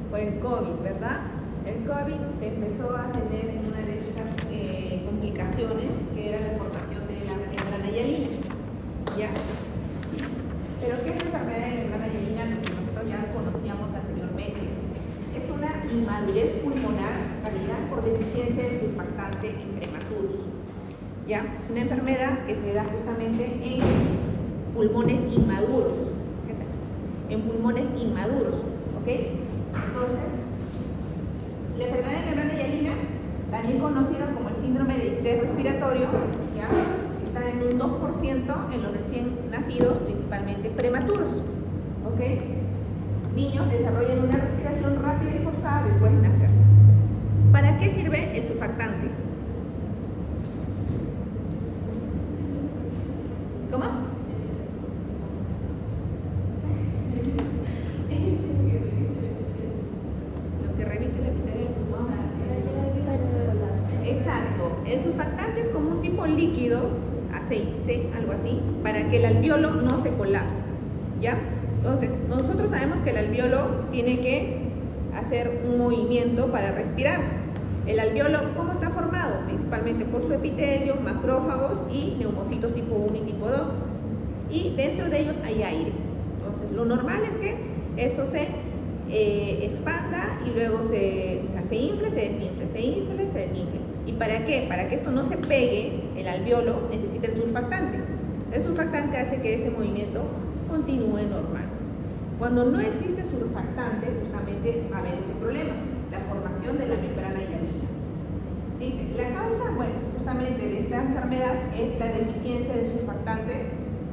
Por el COVID, ¿verdad? El COVID empezó a tener una de estas complicaciones que era la formación de la membrana hialina. ¿Ya? Pero ¿qué es la enfermedad de membrana hialina? Lo que nosotros ya conocíamos anteriormente. Es una inmadurez pulmonar, en realidad, por deficiencia de surfactantes prematuros. ¿Ya? Es una enfermedad que se da justamente en pulmones inmaduros. En pulmones inmaduros. ¿Ok? Entonces, la enfermedad de membrana hialina, también conocida como el síndrome de estrés respiratorio, ¿ya? Está en un 2% en los recién nacidos, principalmente prematuros. ¿Ok? Niños desarrollan una respiración rápida y forzada después de nacer. ¿Para qué sirve el surfactante? ¿Cómo? Lo que revise el epitelio del pulmón. Exacto. El surfactante es como un tipo líquido, aceite, algo así, para que el alveolo no se colapse. ¿Ya? Entonces, nosotros sabemos que el alveolo tiene que hacer un movimiento para respirar. El alveolo, ¿cómo está formado? Principalmente por su epitelio, macrófagos y neumocitos tipo 1 y tipo 2. Y dentro de ellos hay aire. Entonces, lo normal es que eso se expanda y luego se infle, se desinfle, se infle, se desinfle. ¿Y para qué? Para que esto no se pegue, el alveolo necesita el surfactante. El surfactante hace que ese movimiento continúe normal. Cuando no existe surfactante, justamente va a haber este problema, la formación de la membrana hialina. Dice, la causa, bueno, justamente de esta enfermedad es la deficiencia del surfactante.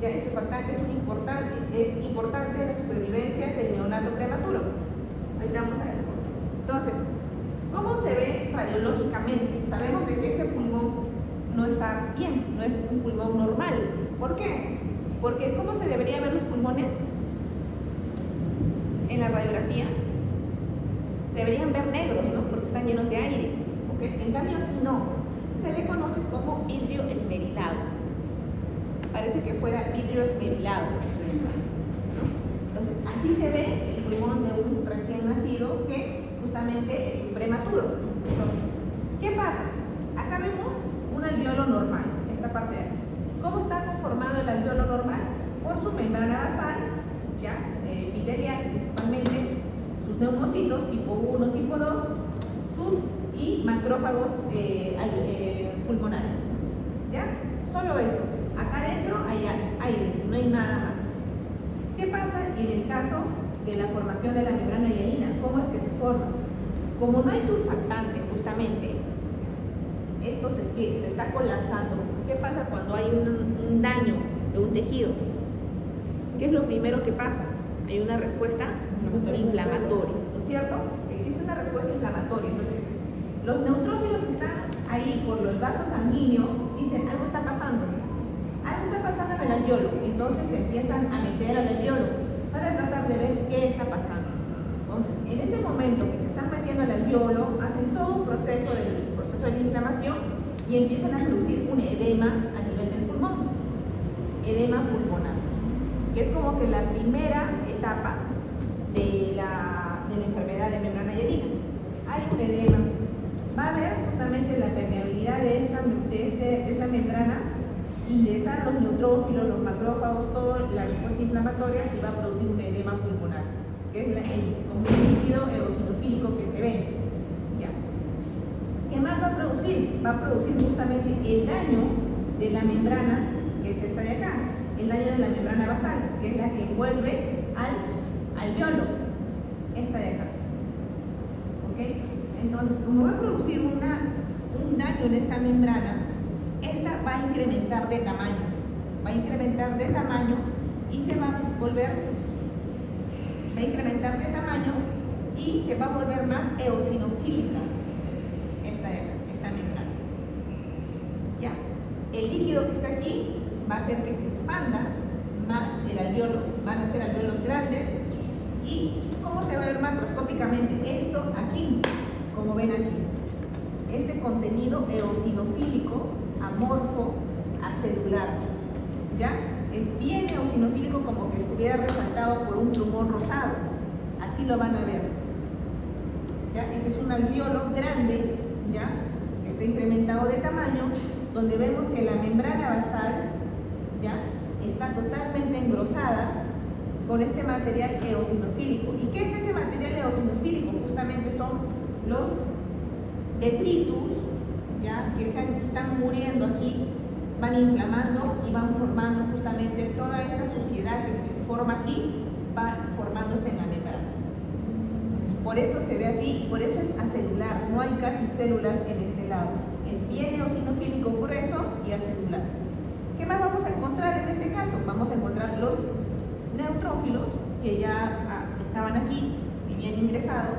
Ya el surfactante es importante en la supervivencia del neonato prematuro. Ahorita vamos a ver. Entonces, ¿cómo se ve radiológicamente? Sabemos de que ese pulmón no está bien, no es un pulmón normal. ¿Por qué? Porque ¿cómo se deberían ver los pulmones en la radiografía? Se deberían ver negros, ¿no? Porque están llenos de aire. ¿Okay? En cambio aquí no. Se le conoce como vidrio esmerilado. Parece que fuera vidrio esmerilado. ¿No? Entonces, así se ve el pulmón de un recién nacido que justamente es un prematuro. Entonces, ¿qué pasa? Acá vemos un alveolo normal, esta parte de aquí. ¿Cómo está conformado el alveolo normal? Por su membrana basal, ya, epitelial principalmente, sus neumocitos tipo 1, tipo 2, y macrófagos pulmonares. ¿Ya? Solo eso. Acá adentro hay aire, no hay nada más. ¿Qué pasa en el caso de la formación de la membrana hialina? ¿Cómo es que se forma? Como no hay surfactante, justamente, esto se está colapsando. ¿Qué pasa cuando hay un daño de un tejido? ¿Qué es lo primero que pasa? Hay una respuesta inflamatoria, ¿no es cierto? Existe una respuesta inflamatoria. Entonces, los neutrófilos que están ahí por los vasos sanguíneos dicen, algo está pasando. Algo está pasando en el alveolo. Entonces se empiezan a meter al alveolo para tratar de ver qué está pasando. Entonces, en ese momento que se están metiendo al alveolo, hacen todo un proceso de inflamación y empiezan a producir un edema a nivel del pulmón. Edema pulmonar, que es como que la primera etapa de la enfermedad de membrana hialina. Hay un edema. Va a haber justamente la permeabilidad de esta membrana, ingresar los neutrófilos, los macrófagos, toda la respuesta inflamatoria y va a producir un edema pulmonar, que es como un líquido eosinofílico que se ve. ¿Ya? ¿Qué más va a producir? Va a producir justamente el daño de la membrana, que es esta de acá, el daño de la membrana basal, que es la que envuelve al alveolo, esta de acá. ¿Ok? Entonces, como va a producir un daño en esta membrana, esta va a incrementar de tamaño. Va a incrementar de tamaño y se va a volver, va a incrementar de tamaño y se va a volver más eosinofílica esta membrana. ¿Ya? El líquido que está aquí va a hacer que se expanda más el alveolo, van a ser alveolos grandes. ¿Y cómo se va a ver macroscópicamente esto aquí? Como ven aquí, este contenido eosinofílico, amorfo, acelular, ¿ya? Es bien eosinofílico, como que estuviera resaltado por un plumón rosado, así lo van a ver. ¿ya? Este es un alveolo grande, ¿ya? Que está incrementado de tamaño, donde vemos que la membrana basal, ¿ya? Está totalmente engrosada con este material eosinofílico. ¿Y qué es ese material eosinofílico? Justamente son los detritus, ¿ya? Que están muriendo aquí, van inflamando y van formando justamente toda esta suciedad que se forma aquí, va formándose en la membrana. Por eso se ve así y por eso es acelular, no hay casi células en este lado. Es bien eosinofílico grueso y acelular. ¿Qué más vamos a encontrar en este caso? Vamos a encontrar los neutrófilos que ya estaban aquí, vivían ingresados.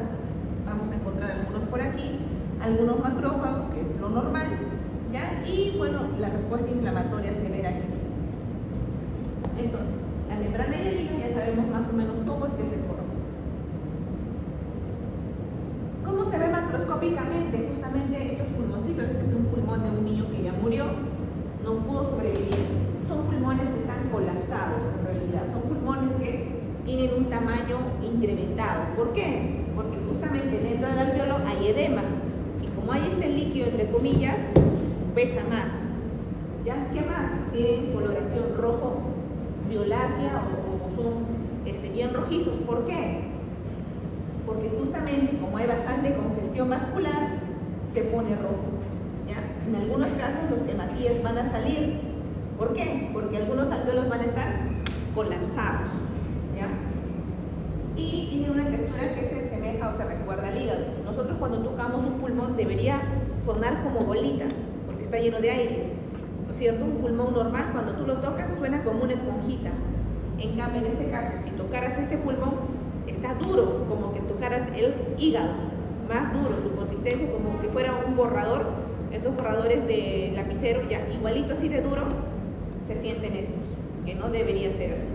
Vamos a encontrar algunos por aquí, algunos macrófagos, que es lo normal, ¿ya? Y bueno, la respuesta inflamatoria severa que existe. Entonces, la membrana hialina ya sabemos más o menos cómo es que se forma. ¿Cómo se ve macroscópicamente? Justamente estos pulmoncitos. Este es un pulmón de un niño que ya murió, no pudo sobrevivir. Son pulmones que están colapsados en realidad, son pulmones que tienen un tamaño incrementado. ¿Por qué? Porque justamente dentro del alveolo hay edema y como hay este líquido entre comillas, pesa más. ¿Ya? ¿Qué más? Tienen coloración rojo violácea o son bien rojizos. ¿Por qué? Porque justamente como hay bastante congestión vascular, se pone rojo. ¿Ya? En algunos casos los hematíes van a salir. ¿Por qué? Porque algunos alveolos van a estar colapsados. ¿Ya? Y tiene una textura que se asemeja o se recuerda al hígado. Nosotros cuando tocamos un pulmón debería sonar como bolitas, porque está lleno de aire. ¿No es cierto? Un pulmón normal, cuando tú lo tocas, suena como una esponjita. En cambio, en este caso, si tocaras este pulmón, está duro, como que tocaras el hígado, más duro, su consistencia como que fuera un borrador, esos borradores de lapicero, ya igualito así de duro, se sienten estos, que no debería ser así.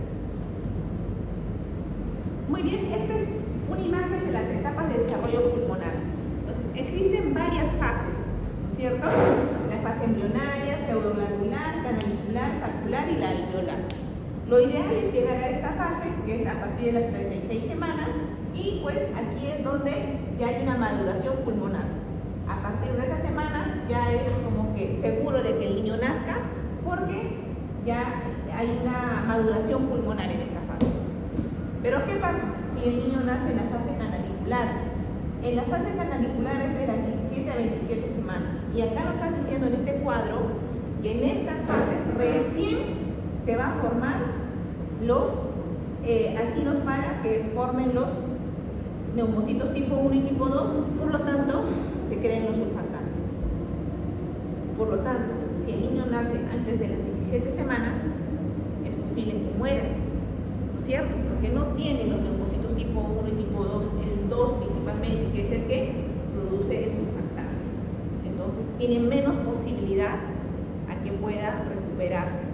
Muy bien, esta es una imagen de las etapas de desarrollo pulmonar. Entonces, existen varias fases, ¿no es cierto? La fase embrionaria, pseudoglandular, canalicular, saccular y la alveolar. Lo ideal es llegar a esta fase, que es a partir de las 36 semanas, y pues aquí es donde ya hay una maduración pulmonar. A partir de esas semanas ya es como que seguro de que el niño nazca, porque ya hay una maduración pulmonar en esta fase. Pero ¿qué pasa si el niño nace en la fase canalicular? En la fase canalicular es de las 17 a 27 semanas. Y acá nos están diciendo en este cuadro que en esta fase recién se va a formar los acinos para que formen los neumocitos tipo 1 y tipo 2, por lo tanto se creen los surfactantes. Por lo tanto, si el niño nace antes de las 17 semanas, es posible que muera, ¿no es cierto? Porque no tiene los neumocitos tipo 1 y tipo 2, el 2 principalmente, que es el que produce el surfactante. Entonces tiene menos posibilidad a que pueda recuperarse.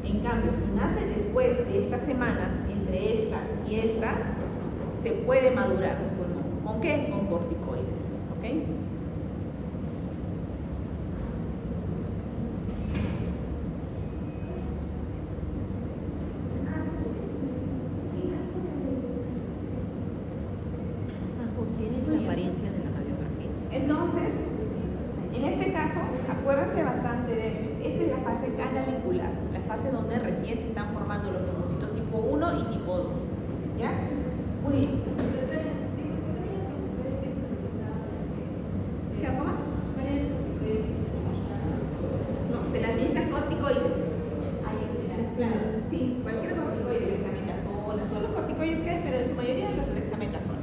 En cambio, si nace después de estas semanas, entre esta y esta, se puede madurar un pulmón. ¿Con qué? Con corticoides. ¿Ok? Tiene la apariencia de la radiografía. Entonces, en este caso, acuérdense bastante de esto. Esta es la fase canalicular, la fase donde recién se están formando los neumocitos tipo 1 y tipo 2. ¿Ya? Muy bien. ¿Qué forma? No, se le administra corticoides. Claro, sí, cualquier corticoide, dexametasona, todos los corticoides que hay, pero en su mayoría los dexametasona.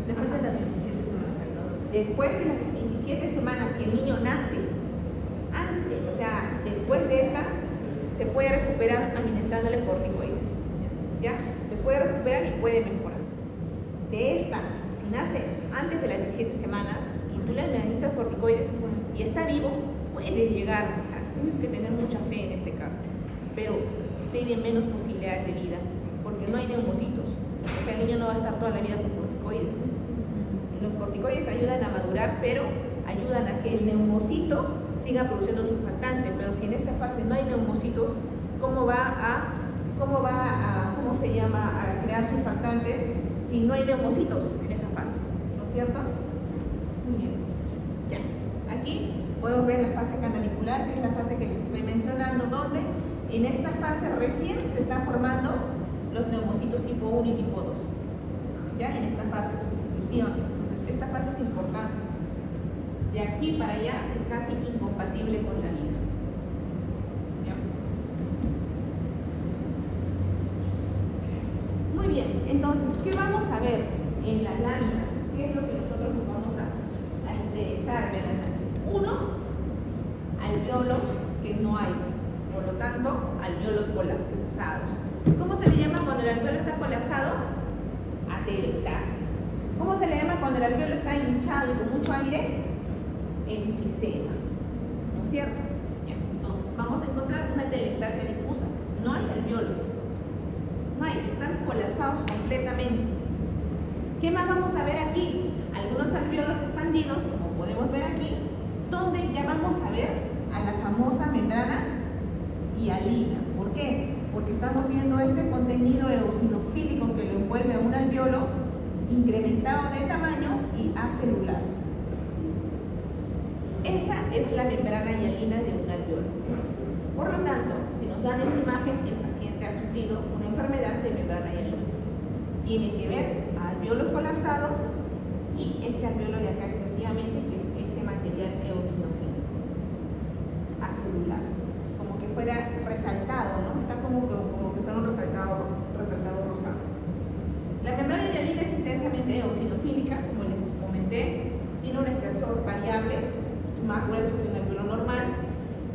Después de las 17 semanas, perdón. Después de las 17 semanas, si el niño nace, antes, o sea, después de esta, se puede recuperar administrándole corticoides. ¿Ya? Se puede recuperar y puede mejorar. De esta, si nace antes de las 17 semanas y tú le administras corticoides y está vivo, puede llegar, o sea, tienes que tener mucha fe en este caso, pero tiene menos posibilidades de vida, porque no hay neumocitos. O sea, el niño no va a estar toda la vida con corticoides. Los corticoides ayudan a madurar, pero ayudan a que el neumocito siga produciendo surfactante, pero si en esta fase no hay neumocitos, ¿cómo se llama, a crear surfactante si no hay neumocitos en esa fase? ¿No es es cierto? Muy bien. Ya. Aquí podemos ver la fase canalicular, que es la fase que les estoy mencionando, donde en esta fase recién se están formando los neumocitos tipo 1 y tipo 2. Ya, en esta fase exclusivamente. Entonces, esta fase es importante. De aquí para allá es casi incompatible con la vida. ¿Ya? Muy bien, entonces, ¿qué vamos a ver en las láminas? ¿Qué es lo que nosotros nos vamos a interesar ver en las láminas? Uno, alveolos que no hay, por lo tanto, alveolos colapsados. ¿Cómo se le llama cuando el alveolo está colapsado? Atelectasia. ¿Cómo se le llama cuando el alveolo está hinchado y con mucho aire? Enfisema. ¿No es cierto? Ya. Entonces, vamos a encontrar una atelectasia difusa. No hay alveolos. No hay, están colapsados completamente. ¿Qué más vamos a ver aquí? Algunos alveolos expandidos, como podemos ver aquí, donde ya vamos a ver a la famosa membrana hialina. ¿Por qué? Porque estamos viendo este contenido eosinofílico que lo envuelve a un alveolo incrementado de tamaño y acelular. Esa es la membrana hialina de un alveolo. Por lo tanto, si nos dan esta imagen, el paciente ha sufrido una enfermedad de membrana hialina. Tiene que ver a alveolos colapsados y este alveolo de acá exclusivamente, que es este material eosinofílico acelular, como que fuera resaltado, ¿no? Está como que fuera un resaltado rosado. La membrana hialina es intensamente eosinofílica, como les comenté, tiene un espesor variable, es más grueso que un alveolo normal,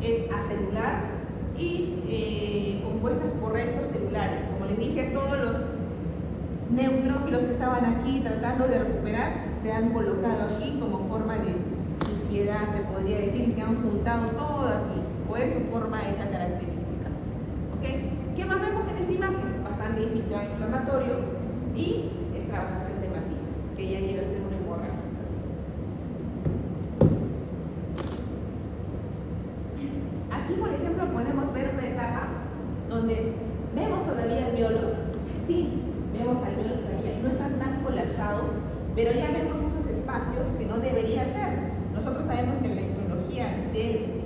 es acelular y compuesta por restos celulares. Como les dije, todos los neutrófilos que estaban aquí tratando de recuperar se han colocado aquí como forma de suciedad, se podría decir, y se han juntado todo aquí. Por eso forma esa característica. ¿Okay? ¿Qué más vemos en esta imagen? Bastante infiltrado inflamatorio y extravasación de Matías, que ya llega a ser una hemorragia. Aquí, por ejemplo, podemos ver una etapa donde vemos todavía alveolos. Sí, vemos alveolos todavía, no están tan colapsados, pero ya vemos estos espacios que no debería ser. Nosotros sabemos que la histología del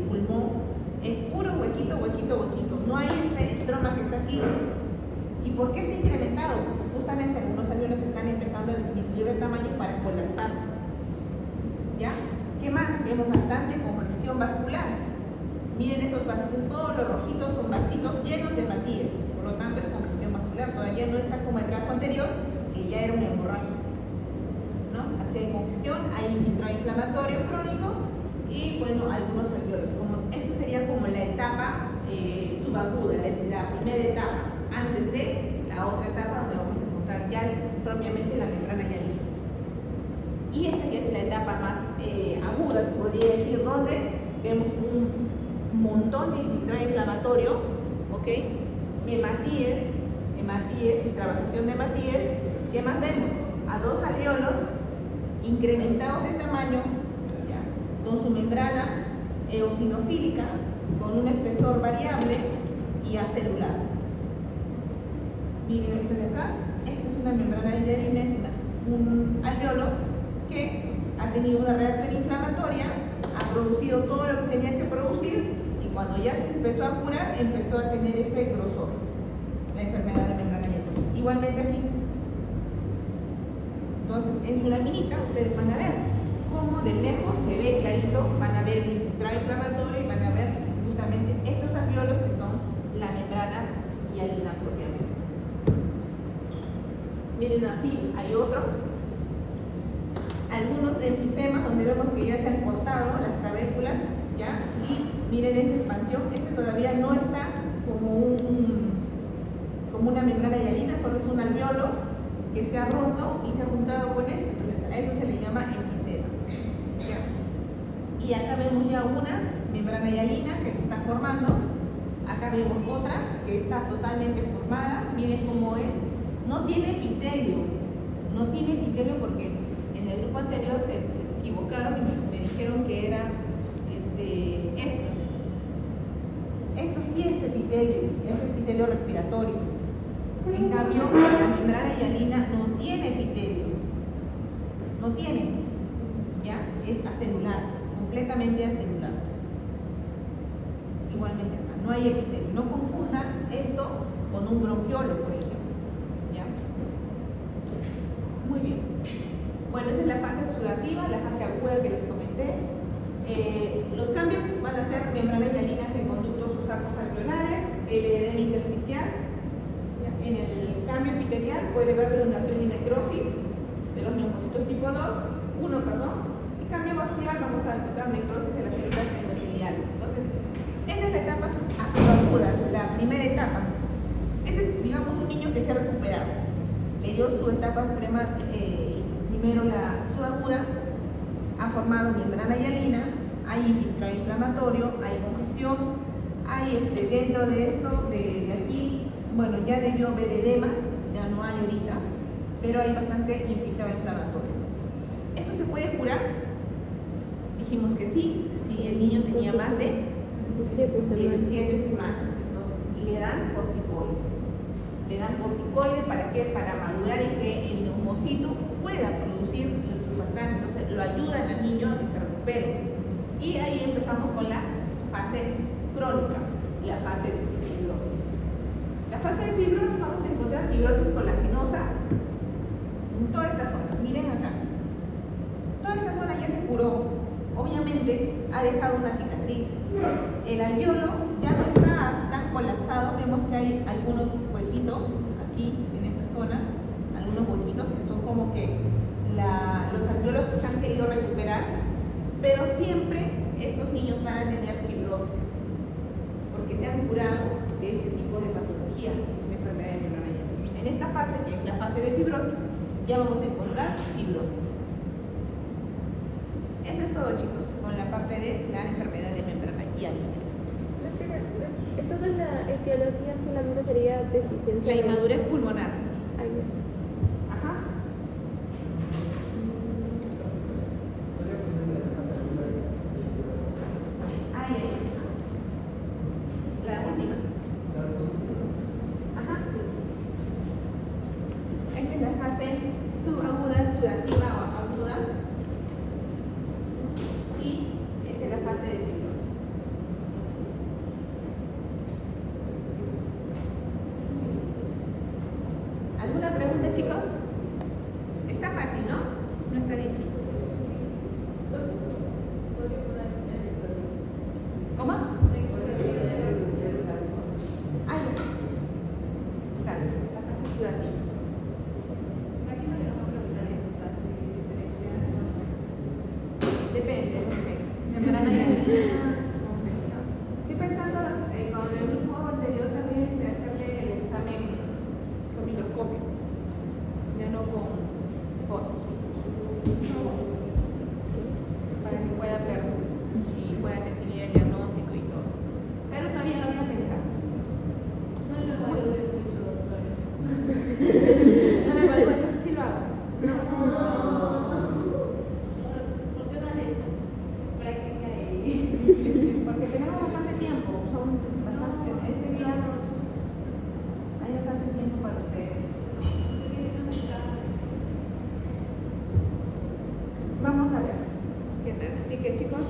pulmón es puro huequito. No hay este estroma que está aquí. ¿Y por qué está incrementado? Porque justamente algunos alveolos están empezando a disminuir de tamaño para colapsarse. ¿Ya? ¿Qué más? Vemos bastante congestión vascular. Miren esos vasitos, todos los rojitos son vasitos llenos de Matías. Por lo tanto es congestión vascular. Todavía no está como el caso anterior, que ya era una hemorragia. ¿No? Aquí hay congestión, hay infiltrado inflamatorio crónico y bueno, algunos alveolos. Esto sería como la etapa subaguda, la primera etapa, antes de la otra etapa donde vamos a encontrar ya propiamente la membrana hialina. Y esta ya es la etapa más aguda, se podría decir, donde vemos un montón de infiltrado inflamatorio, ¿ok? Hematíes, extravasación de Matías. ¿Qué más vemos? A dos alveolos incrementados de tamaño, ¿ya? Con su membrana eosinofílica, con un espesor variable y acelular. Miren este de acá, esta es una membrana hialina, es un alveolo que pues, ha tenido una reacción inflamatoria, ha producido todo lo que tenía que producir y cuando ya se empezó a curar, empezó a tener este grosor, la enfermedad de membrana hialina. Igualmente aquí. Entonces, en su laminita ustedes van a ver cómo de lejos se ve clarito, van a ver el infiltrado inflamatorio y van a ver justamente estos alveolos que son la membrana hialina propiamente. Miren aquí hay otro, algunos enfisemas donde vemos que ya se han cortado las trabéculas, ¿ya? Y miren esta expansión, este todavía no está como una membrana hialina, solo es un alveolo que se ha roto y se ha juntado con esto, entonces a eso se le llama enfisema. ¿Ya? Y acá vemos ya una membrana hialina que se está formando, acá vemos otra que está totalmente formada, miren cómo es, no tiene epitelio porque en el grupo anterior se equivocaron y me dijeron que era esto sí es epitelio respiratorio. En cambio, la membrana hialina no tiene epitelio. no tiene, ¿ya? Es acelular, completamente acelular. Igualmente acá, no hay epitelio. No confundan esto con un bronquiolo, por ejemplo, ¿ya? Muy bien. Bueno, esta es la fase exudativa, la fase aguda que les comenté. Los cambios van a ser membranas hialinas en conductos o sacos alveolares, el edema intersticial. En el cambio epitelial puede haber denudation y necrosis de los neumocitos tipo 1, y cambio vascular vamos a encontrar necrosis de las células endoteliales. Entonces, esta es la etapa aguda, la primera etapa. Este es, digamos, un niño que se ha recuperado. Le dio su etapa primero su aguda, ha formado membrana hialina, hay infiltrado inflamatorio, hay congestión, hay dentro de esto, de aquí, bueno, ya debió haber edema, ya no hay ahorita, pero hay bastante infiltrado inflamatorio. ¿Esto se puede curar? Dijimos que sí, si el niño tenía más de 17 semanas. Entonces, le dan corticoide. Le dan corticoide ¿para qué? Para madurar y que el neumocito pueda producir el surfactante. Entonces, lo ayudan al niño a que se recupere. Y ahí empezamos con la fase crónica, la fase de fibrosis. La fase de fibrosis vamos a encontrar fibrosis colagenosa en toda esta zona. Miren acá. Toda esta zona ya se curó. Obviamente ha dejado una cicatriz. El alveolo ya no está tan colapsado. Vemos que hay algunos huequitos aquí en estas zonas, algunos huequitos que son como que los alveolos que se han querido recuperar, pero siempre estos niños van a tener fibrosis porque se han curado de este tipo de patología de enfermedad de membrana hialina. En esta fase, que es la fase de fibrosis, ya vamos a encontrar fibrosis. Eso es todo, chicos, con la parte de la enfermedad de membrana hialina. Entonces la etiología solamente sería deficiencia. La inmadurez pulmonar. Ajá. La última. Ajá. Esta es la fase subaguda, sudativa o aguda. Y esta es la fase de fibrosis. ¿Alguna pregunta, chicos? Está fácil, ¿no? No está difícil. ¿Cómo? Ah, ya. Está, la fase sudativa. Depende, no sé. Membrana hialina, congestión. Estoy pensando con el grupo anterior también hacerle el examen con microscopio, ya no con fotos, para que pueda ver y pueda definir el diagnóstico y todo. Pero todavía lo voy a pensar. No lo evalúe mucho, doctora. No lo evalúe, entonces sí lo hago. ¿Por qué más de práctica y...? Porque tenemos bastante tiempo, ese día hay bastante tiempo para ustedes. Vamos a ver qué tal. Así que, chicos,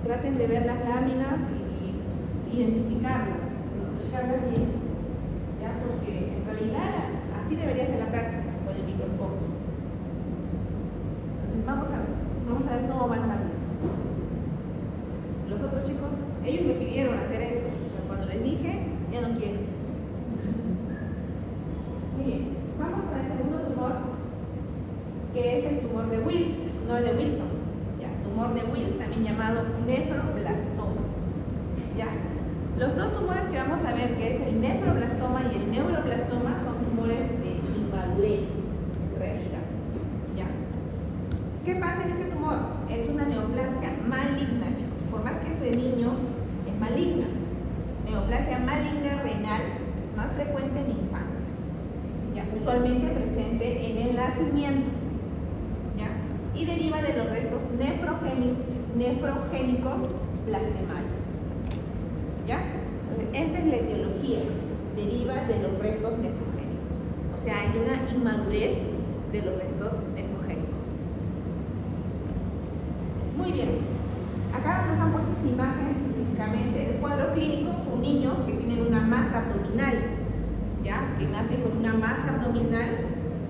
traten de ver las láminas y identificarlas bien, ¿ya? Porque en realidad así debería ser la práctica con el microscopio. Entonces vamos a ver cómo van también. Los otros chicos, ellos me pidieron hacer eso, pero cuando les dije, ya no quieren. Muy bien, vamos con el segundo tumor, que es el tumor de Wills, no el de Wilson. Ya, tumor de Wills, también llamado nefroblastoma. Ya, los dos tumores que vamos a ver, que es el nefroblastoma y el neuroblastoma, son tumores de inmadurez, en realidad. Ya. ¿Qué pasa en este tumor? Es una neoplasia maligna, chicos. Por más que es de niños, es maligna. Neoplasia maligna renal es más frecuente en infantes. Ya, usualmente presente en el nacimiento. ¿Ya? Y deriva de los restos nefrogénicos plastemales. ¿Ya? Entonces, esa es la etiología. Deriva de los restos nefrogénicos. O sea, hay una inmadurez de los restos nefrogénicos. Muy bien. Acá nos han puesto esta imagen específicamente. El cuadro clínico son niños que tienen una masa abdominal, ¿ya? Que nacen con una masa abdominal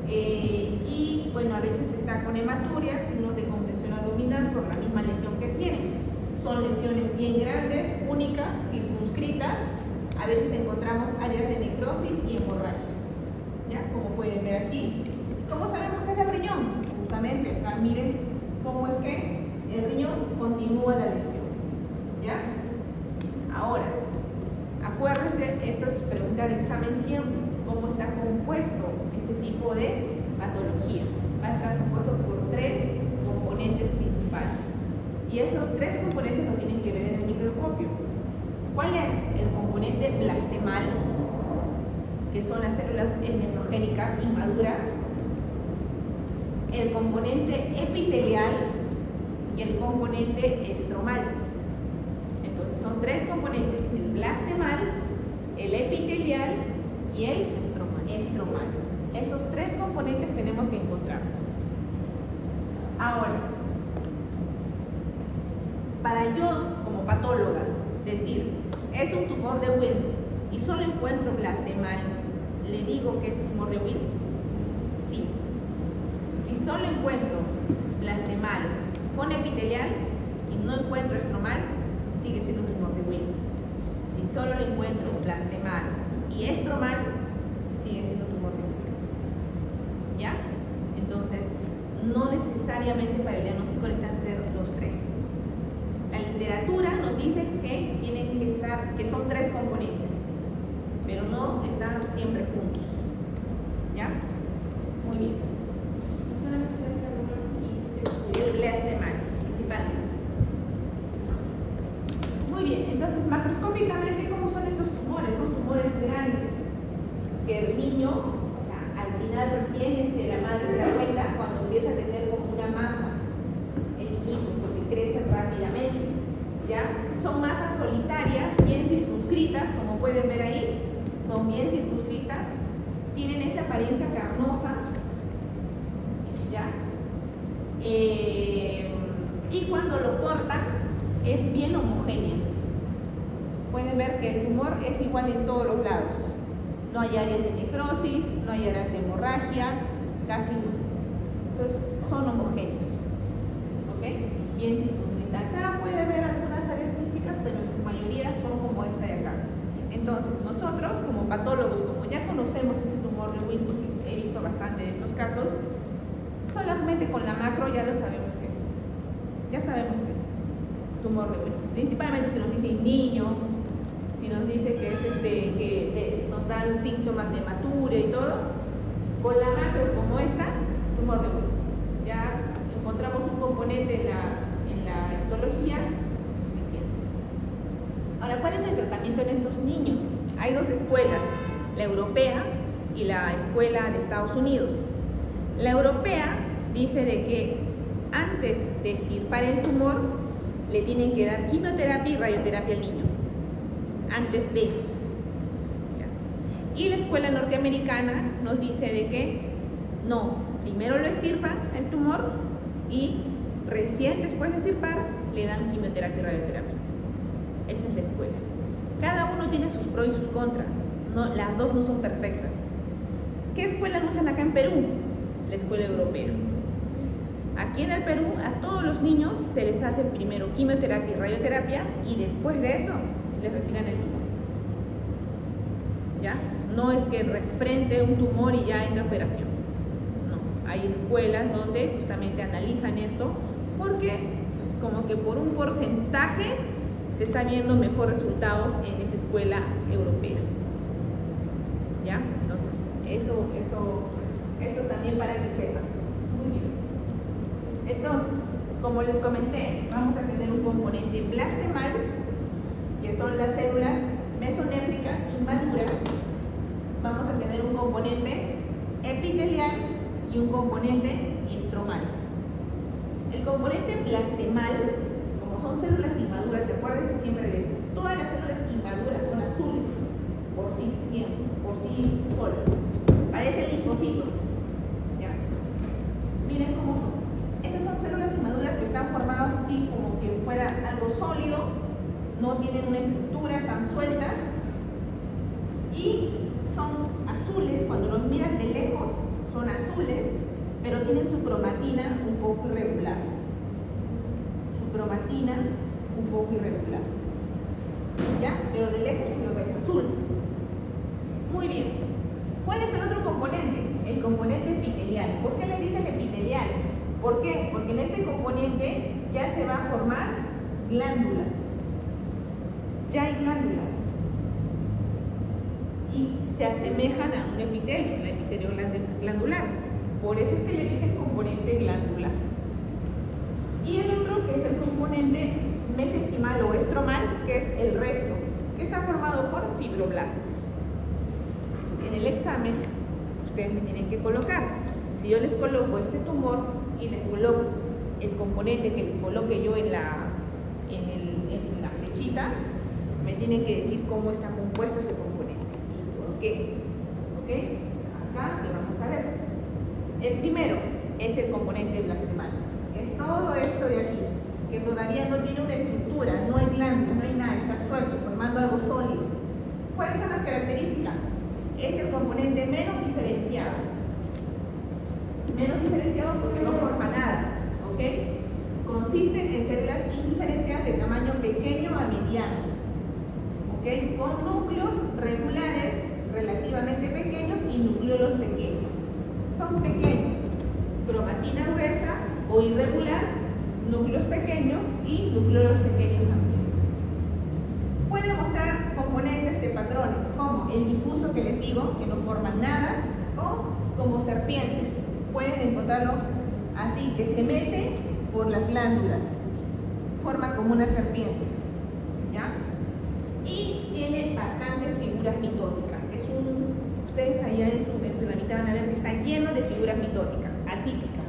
y, bueno, a veces está con hematuria, signos de compresión abdominal por la misma lesión que tienen. Son lesiones bien grandes, únicas, circunscritas. A veces encontramos áreas de necrosis y hemorragia, ¿ya? Como pueden ver aquí. ¿Cómo sabemos que es el riñón? Justamente, acá miren cómo es que el riñón continúa la lesión, ¿ya? Ahora, acuérdense, esto es pregunta de examen siempre, cómo está compuesto este tipo de patología. Va a estar compuesto por 3 componentes principales. Y esos 3 componentes lo tienen que ver en el microscopio. ¿Cuál es? El componente blastemal, que son las células nefrogénicas inmaduras, el componente epitelial y el componente estromal. Entonces son 3 componentes, el blastemal, el epitelial y el estromal. Esos 3 componentes tenemos que encontrar. Ahora, para yo, como patóloga, decir, es un tumor de Wills y solo encuentro blastemal, ¿le digo que es tumor de Wills? Sí. Si solo encuentro blastemal con epitelial y no encuentro estromal, sigue siendo un tumor de Wills. Si solo le encuentro blastemal y estromal, sigue siendo un tumor de Wills. ¿Ya? Entonces, no necesariamente para el diagnóstico necesitan los 3. La literatura nos dice que tienen que estar, que son 3 componentes, pero no están siempre juntos. ¿Ya? Muy bien. El blastemal, principalmente. Muy bien, entonces macroscópicamente, ¿cómo son estos tumores? Son tumores grandes que el niño, o sea, al final recién la madre se da cuenta cuando empieza a tener como una masa el niñito, porque crecen rápidamente, ¿ya? Son masas solitarias, bien circunscritas, como pueden ver ahí, son bien circunscritas, tienen esa apariencia carnosa, ¿ya? Y cuando lo cortan es bien homogénea. Pueden ver que el tumor es igual en todos los lados. No hay áreas de necrosis, no hay áreas de hemorragia, casi no. Entonces son homogéneos. ¿Ok? Bien circunscrita. Acá puede haber algunas áreas císticas, pero en su mayoría son como esta de acá. Entonces nosotros como patólogos, como ya conocemos este tumor de Wills, porque he visto bastante de estos casos, solamente con la macro ya lo sabemos qué es. Ya sabemos qué es tumor de Wills. Principalmente si nos dice niño, si nos dice que es que nos dan síntomas de hematuria y todo, con la macro como esta, tumor de Wills. Ya encontramos un componente en la histología suficiente. Ahora, ¿cuál es el tratamiento en estos niños? Hay 2 escuelas, la europea y la escuela de Estados Unidos. La europea dice de que antes de extirpar el tumor le tienen que dar quimioterapia y radioterapia al niño. Antes de. ¿Ya? Y la escuela norteamericana nos dice de que no, primero lo extirpan el tumor y recién después de extirpar le dan quimioterapia y radioterapia. Esa es la escuela. Cada uno tiene sus pros y sus contras. No, las 2 no son perfectas. ¿Qué escuela usan acá en Perú? La escuela europea. Aquí en el Perú a todos los niños se les hace primero quimioterapia y radioterapia y después de eso les retiran el tumor. ¿Ya? No es que frente un tumor y ya entra operación. No, hay escuelas donde justamente analizan esto porque pues como que por un porcentaje se está viendo mejores resultados en esa escuela europea. ¿Ya? Entonces, eso también para que sepan. Muy bien. Entonces, como les comenté, vamos a tener un componente blastemal, que son las células mesonéfricas inmaduras. Vamos a tener un componente epitelial y un componente estromal. El componente blastemal, como son células inmaduras, acuérdense siempre de esto, todas las células inmaduras son azules, por sí solas, parecen linfocitos. ¿Ya? Miren cómo son. Estas son células inmaduras que están formadas así tienen una estructura, están sueltas y son azules. Cuando los miras de lejos son azules, pero tienen su cromatina un poco irregular. Su cromatina un poco irregular. ¿Ya? Pero de lejos tú lo ves azul. Muy bien. ¿Cuál es el otro componente? El componente epitelial. ¿Por qué le dicen epitelial? ¿Por qué? Porque en este componente ya se va a formar glándulas. Ya hay glándulas. Y se asemejan a un epitelio, el epitelio glandular. Por eso es que le dicen componente glandular. Y el otro, que es el componente mesenquimal o estromal, que es el resto, que está formado por fibroblastos. En el examen, ustedes me tienen que colocar. Si yo les coloco este tumor y les coloco el componente que les coloque yo en la flechita, me tienen que decir cómo está compuesto ese componente. ¿Por qué? ¿Ok? Acá lo vamos a ver. El primero es el componente blastemal. Es todo esto de aquí, que todavía no tiene una estructura, no hay glándula, no hay nada, está suelto, formando algo sólido. ¿Cuáles son las características? Es el componente menos diferenciado. Menos diferenciado porque no forma nada, ¿ok? Consiste en células indiferenciadas de tamaño pequeño a mediano, ¿ok? Con núcleos regulares relativamente pequeños y nucleolos pequeños. Son pequeños, cromatina gruesa o irregular, núcleos pequeños y nucleolos pequeños también. Puede mostrar componentes de patrones como el difuso que les digo, que no forman nada, o como serpientes. Pueden encontrarlo así, que se mete por las glándulas, forma como una serpiente, ¿ya? Y tiene bastantes figuras mitóticas. Ustedes allá en su lamita van a ver que está lleno de figuras mitóticas, atípicas,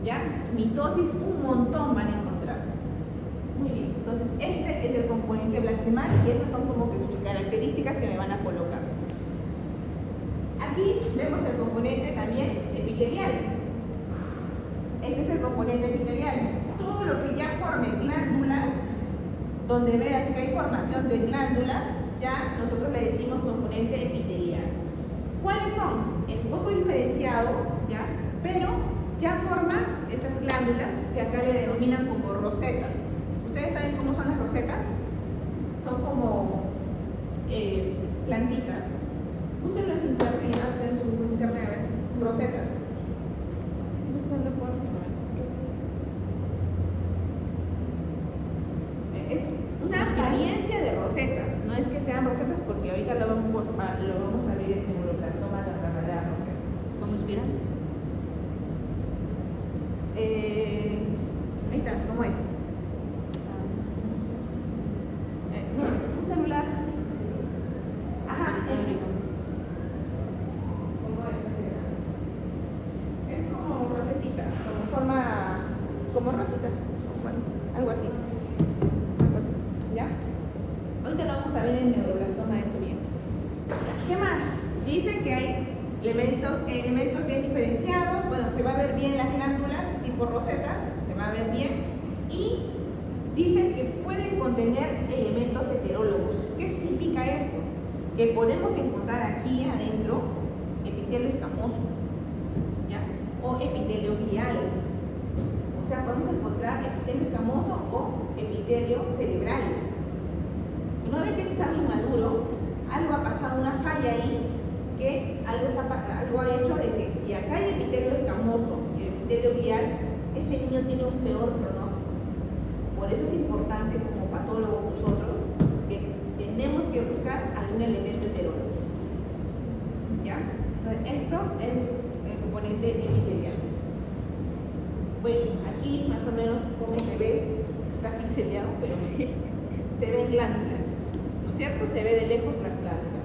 ¿ya? Mitosis un montón van a encontrar. Muy bien, entonces este es el componente blastemal y esas son como que sus características que me van a colocar. Aquí vemos el componente también epitelial. Este es el componente epitelial. Todo lo que ya forme glándulas, donde veas que hay formación de glándulas, ya nosotros le decimos componente epitelial. ¿Cuáles son? Es un poco diferenciado, ¿ya? Pero ya formas estas glándulas que acá le denominan como rosetas. ¿Ustedes saben cómo son las rosetas? Son como plantitas. Búsquenlo en su internet, en su internet, a ver, rosetas. Búsquenlo por favor. Es una apariencia de rosetas, no es que sean rosetas porque ahorita lo vamos a ver en neuroblastoma de la verdad rosetas. ¿Cómo espirales? Ahí está, como esas. No, un celular. Ajá, como eso. Es como rosetitas, como forma, como rositas, bueno, algo así. ¿Ya? Ahorita lo vamos a ver en neuroblastoma, eso bien. ¿Qué más? Dice que hay elementos bien diferenciados. Bueno, se va a ver bien las glándulas tipo rosetas, se va a ver bien. Y dice que pueden contener elementos heterólogos. ¿Qué significa esto? Que podemos encontrar aquí adentro epitelio escamoso, ¿ya? O epitelio glial. O sea, podemos encontrar epitelio escamoso o epitelio cerebral. Una vez que este está inmaduro, algo ha pasado, una falla ahí, que algo ha hecho de que si acá hay epitelio escamoso y epitelio glial, este niño tiene un peor pronóstico. Por eso es importante como patólogos nosotros que tenemos que buscar algún elemento heterólogo. ¿Ya? Entonces, esto es el componente epitelial. Bueno, aquí más o menos como se ve, está pixeleado, pero sí, se ven glándulas, ¿no es cierto? Se ve de lejos las glándulas.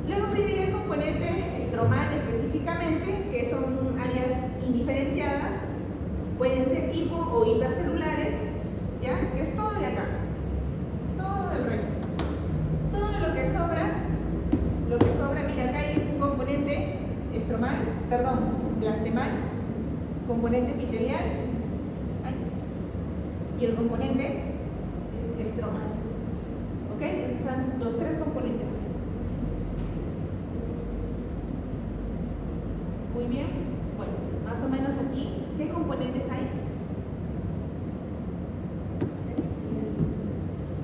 Luego sigue el componente estromal específicamente, que son áreas indiferenciadas, pueden ser hipo o hipercelulares, ¿ya? Que es todo de acá, todo el resto. Todo lo que sobra, mira, acá hay un componente blastemal, componente epitelial, y el componente estromal. ¿Ok? Entonces están los tres componentes. Muy bien. Bueno, más o menos aquí, ¿qué componentes hay?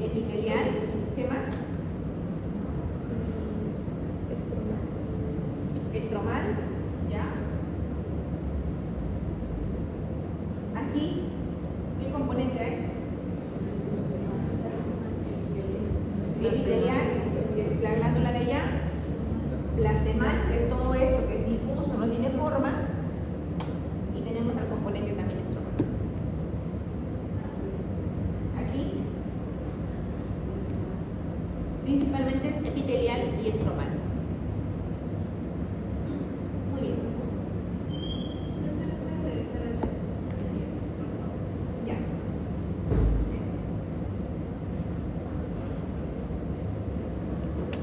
Epitelial. ¿Qué más? Estromal. ¿Ya? Aquí, ¿qué componente hay? Epitelial, que es la glándula de allá. Plastemal, que es todo esto, que es difuso, no tiene forma. Y tenemos el componente también estromal. Aquí, principalmente epitelial y estromal. Muy bien. Ya.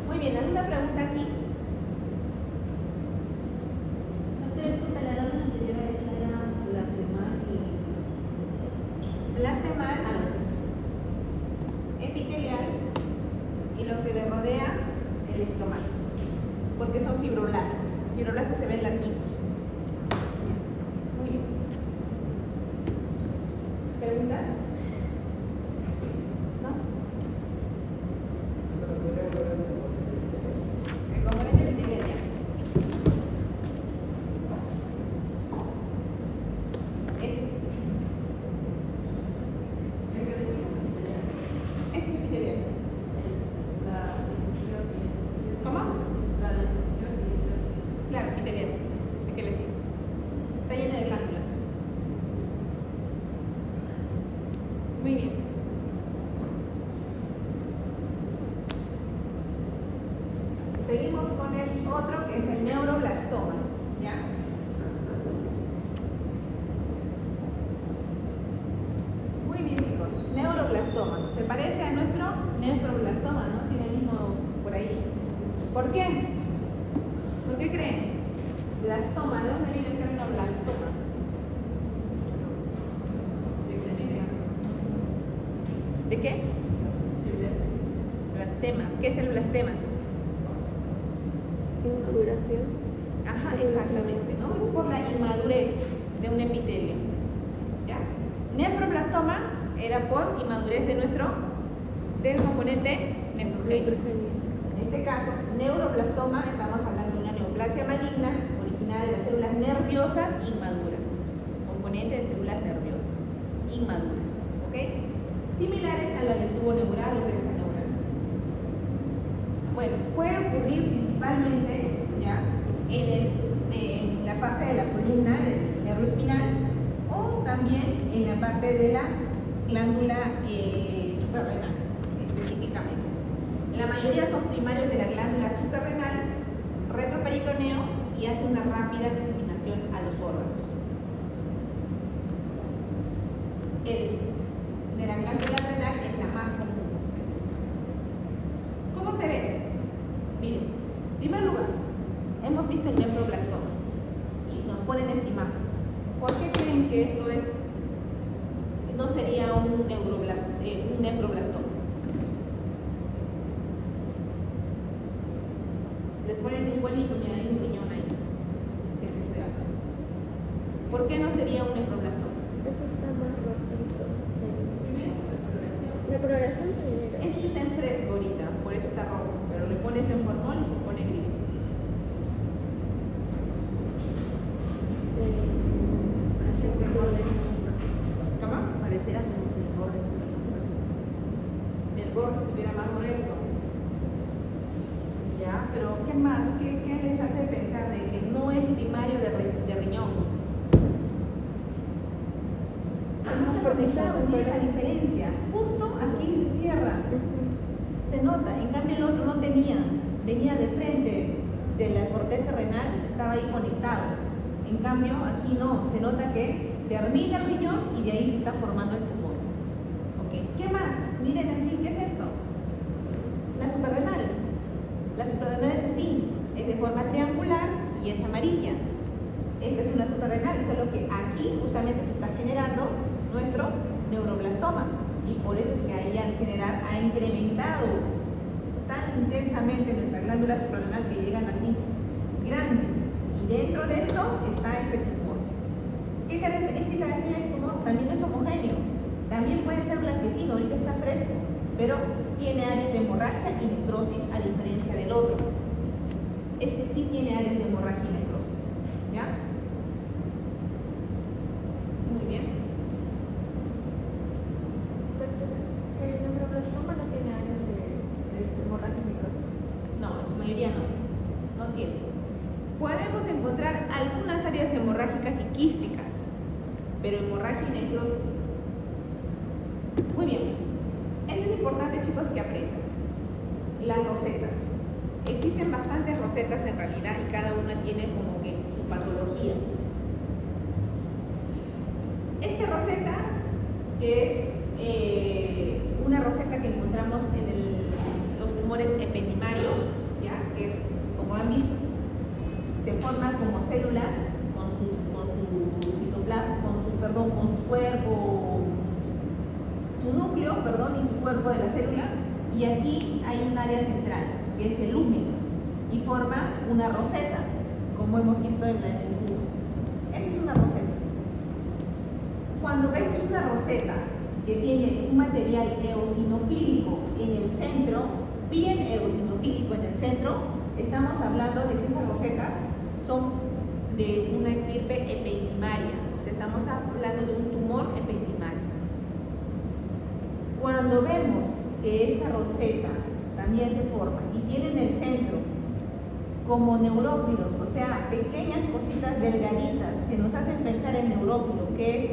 Muy bien, ¿alguna pregunta aquí? Plastemal, epitelial y lo que le rodea el estromal, porque son fibroblastos. Fibroblastos se ven larguitos. Muy bien. ¿Preguntas? ¿No? El componente epitelial. ¿Cómo? Claro, epitelial. ¿De qué le sigue? Está lleno de glándulas. Muy bien. Seguimos con el otro que es el neuroblastoma. ¿Ya? Muy bien, chicos. Neuroblastoma. Se parece a nuestro nefroblastoma, ¿no? Tiene el mismo por ahí. ¿Por qué? ¿Por qué creen? Blastoma, ¿de dónde viene el término blastoma? ¿De qué? Blastema. ¿Qué es el blastema? Inmaduración. Ajá, exactamente, ¿no? Es por la inmadurez de un epitelio. ¿Ya? Nefroblastoma era por inmadurez de del componente nefrogénico. En este caso, neuroblastoma, estamos hablando de una neoplasia maligna originada de las células nerviosas inmaduras. Componente de células nerviosas inmaduras. ¿Ok? Similares a la del tubo neural o cresta neural. Bueno, puede ocurrir principalmente ya en la parte de la columna del nervio espinal o también en la parte de la glándula suprarrenal, específicamente. La mayoría son primarios de la glándula suprarrenal, retroperitoneo y hace una rápida diseminación a los órganos. El de la glándula renal es la más común. ¿Cómo se ve? Miren, en primer lugar, hemos visto el nefroblastoma y nos ponen estimar. ¿Por qué creen que esto no sería un nefroblastoma? Les ponen igualito, mira, hay un riñón ahí. Ese es de acá. ¿Por qué no sería un nefroblastoma? Eso está más rojizo. Primero, La coloración primero. este está en fresco ahorita, por eso está rojo, pero le pones en formol y se pone gris. ¿Cómo? Pareciera como si el borde El borde estuviera más grueso. Ya, pero ¿qué más? ¿Qué les hace pensar de que no es primario de riñón? Porque esta diferencia, justo aquí se cierra, se nota. En cambio el otro no venía de frente de la corteza renal, estaba ahí conectado. En cambio aquí no, se nota que termina el riñón y de ahí se está formando el pulmón. ¿Okay? ¿Qué más? Miren aquí, ¿qué es esto? La suprarrenal. La suprarrenal es así, es de forma triangular y es amarilla. Esta es una suprarrenal, solo que aquí justamente se está generando nuestro neuroblastoma. Y por eso es que ahí al generar ha incrementado tan intensamente nuestra glándula suprarrenal que llegan así, grande. Y dentro de esto está este tumor. ¿Qué características tiene este tumor? También es homogéneo. También puede ser blanquecino, ahorita está fresco, pero tiene áreas de hemorragia y necrosis a diferencia del otro. Este sí tiene áreas de hemorragia y necrosis. ¿Ya? Muy bien. ¿El neuroblastoma no tiene áreas de hemorragia y necrosis? No, en su mayoría no. No tiene. Podemos encontrar algunas áreas hemorrágicas y quísticas, pero hemorragia y necrosis. Muy bien. Esto es importante, chicos, que aprendan. Las rosetas. Existen bastantes rosetas en realidad y cada una tiene como que su patología. Esta roseta, que es una roseta que encontramos en los tumores ependimarios, ¿ya? Que es, como han visto, se forman como células con su citoplasma, con su cuerpo, su núcleo, y su cuerpo de la célula, y aquí hay un área central, que es el lúmen, y forma una roseta, como hemos visto en el dibujo. Esa es una roseta. Cuando vemos una roseta que tiene un material eosinofílico en el centro, bien eosinofílico en el centro, estamos hablando de que estas rosetas son de una estirpe ependimaria, o sea, estamos hablando de un tumor ependimario. Cuando vemos que esta roseta también se forma y tiene en el centro como neurópilos, o sea, pequeñas cositas delgaditas que nos hacen pensar en neurópilo, que es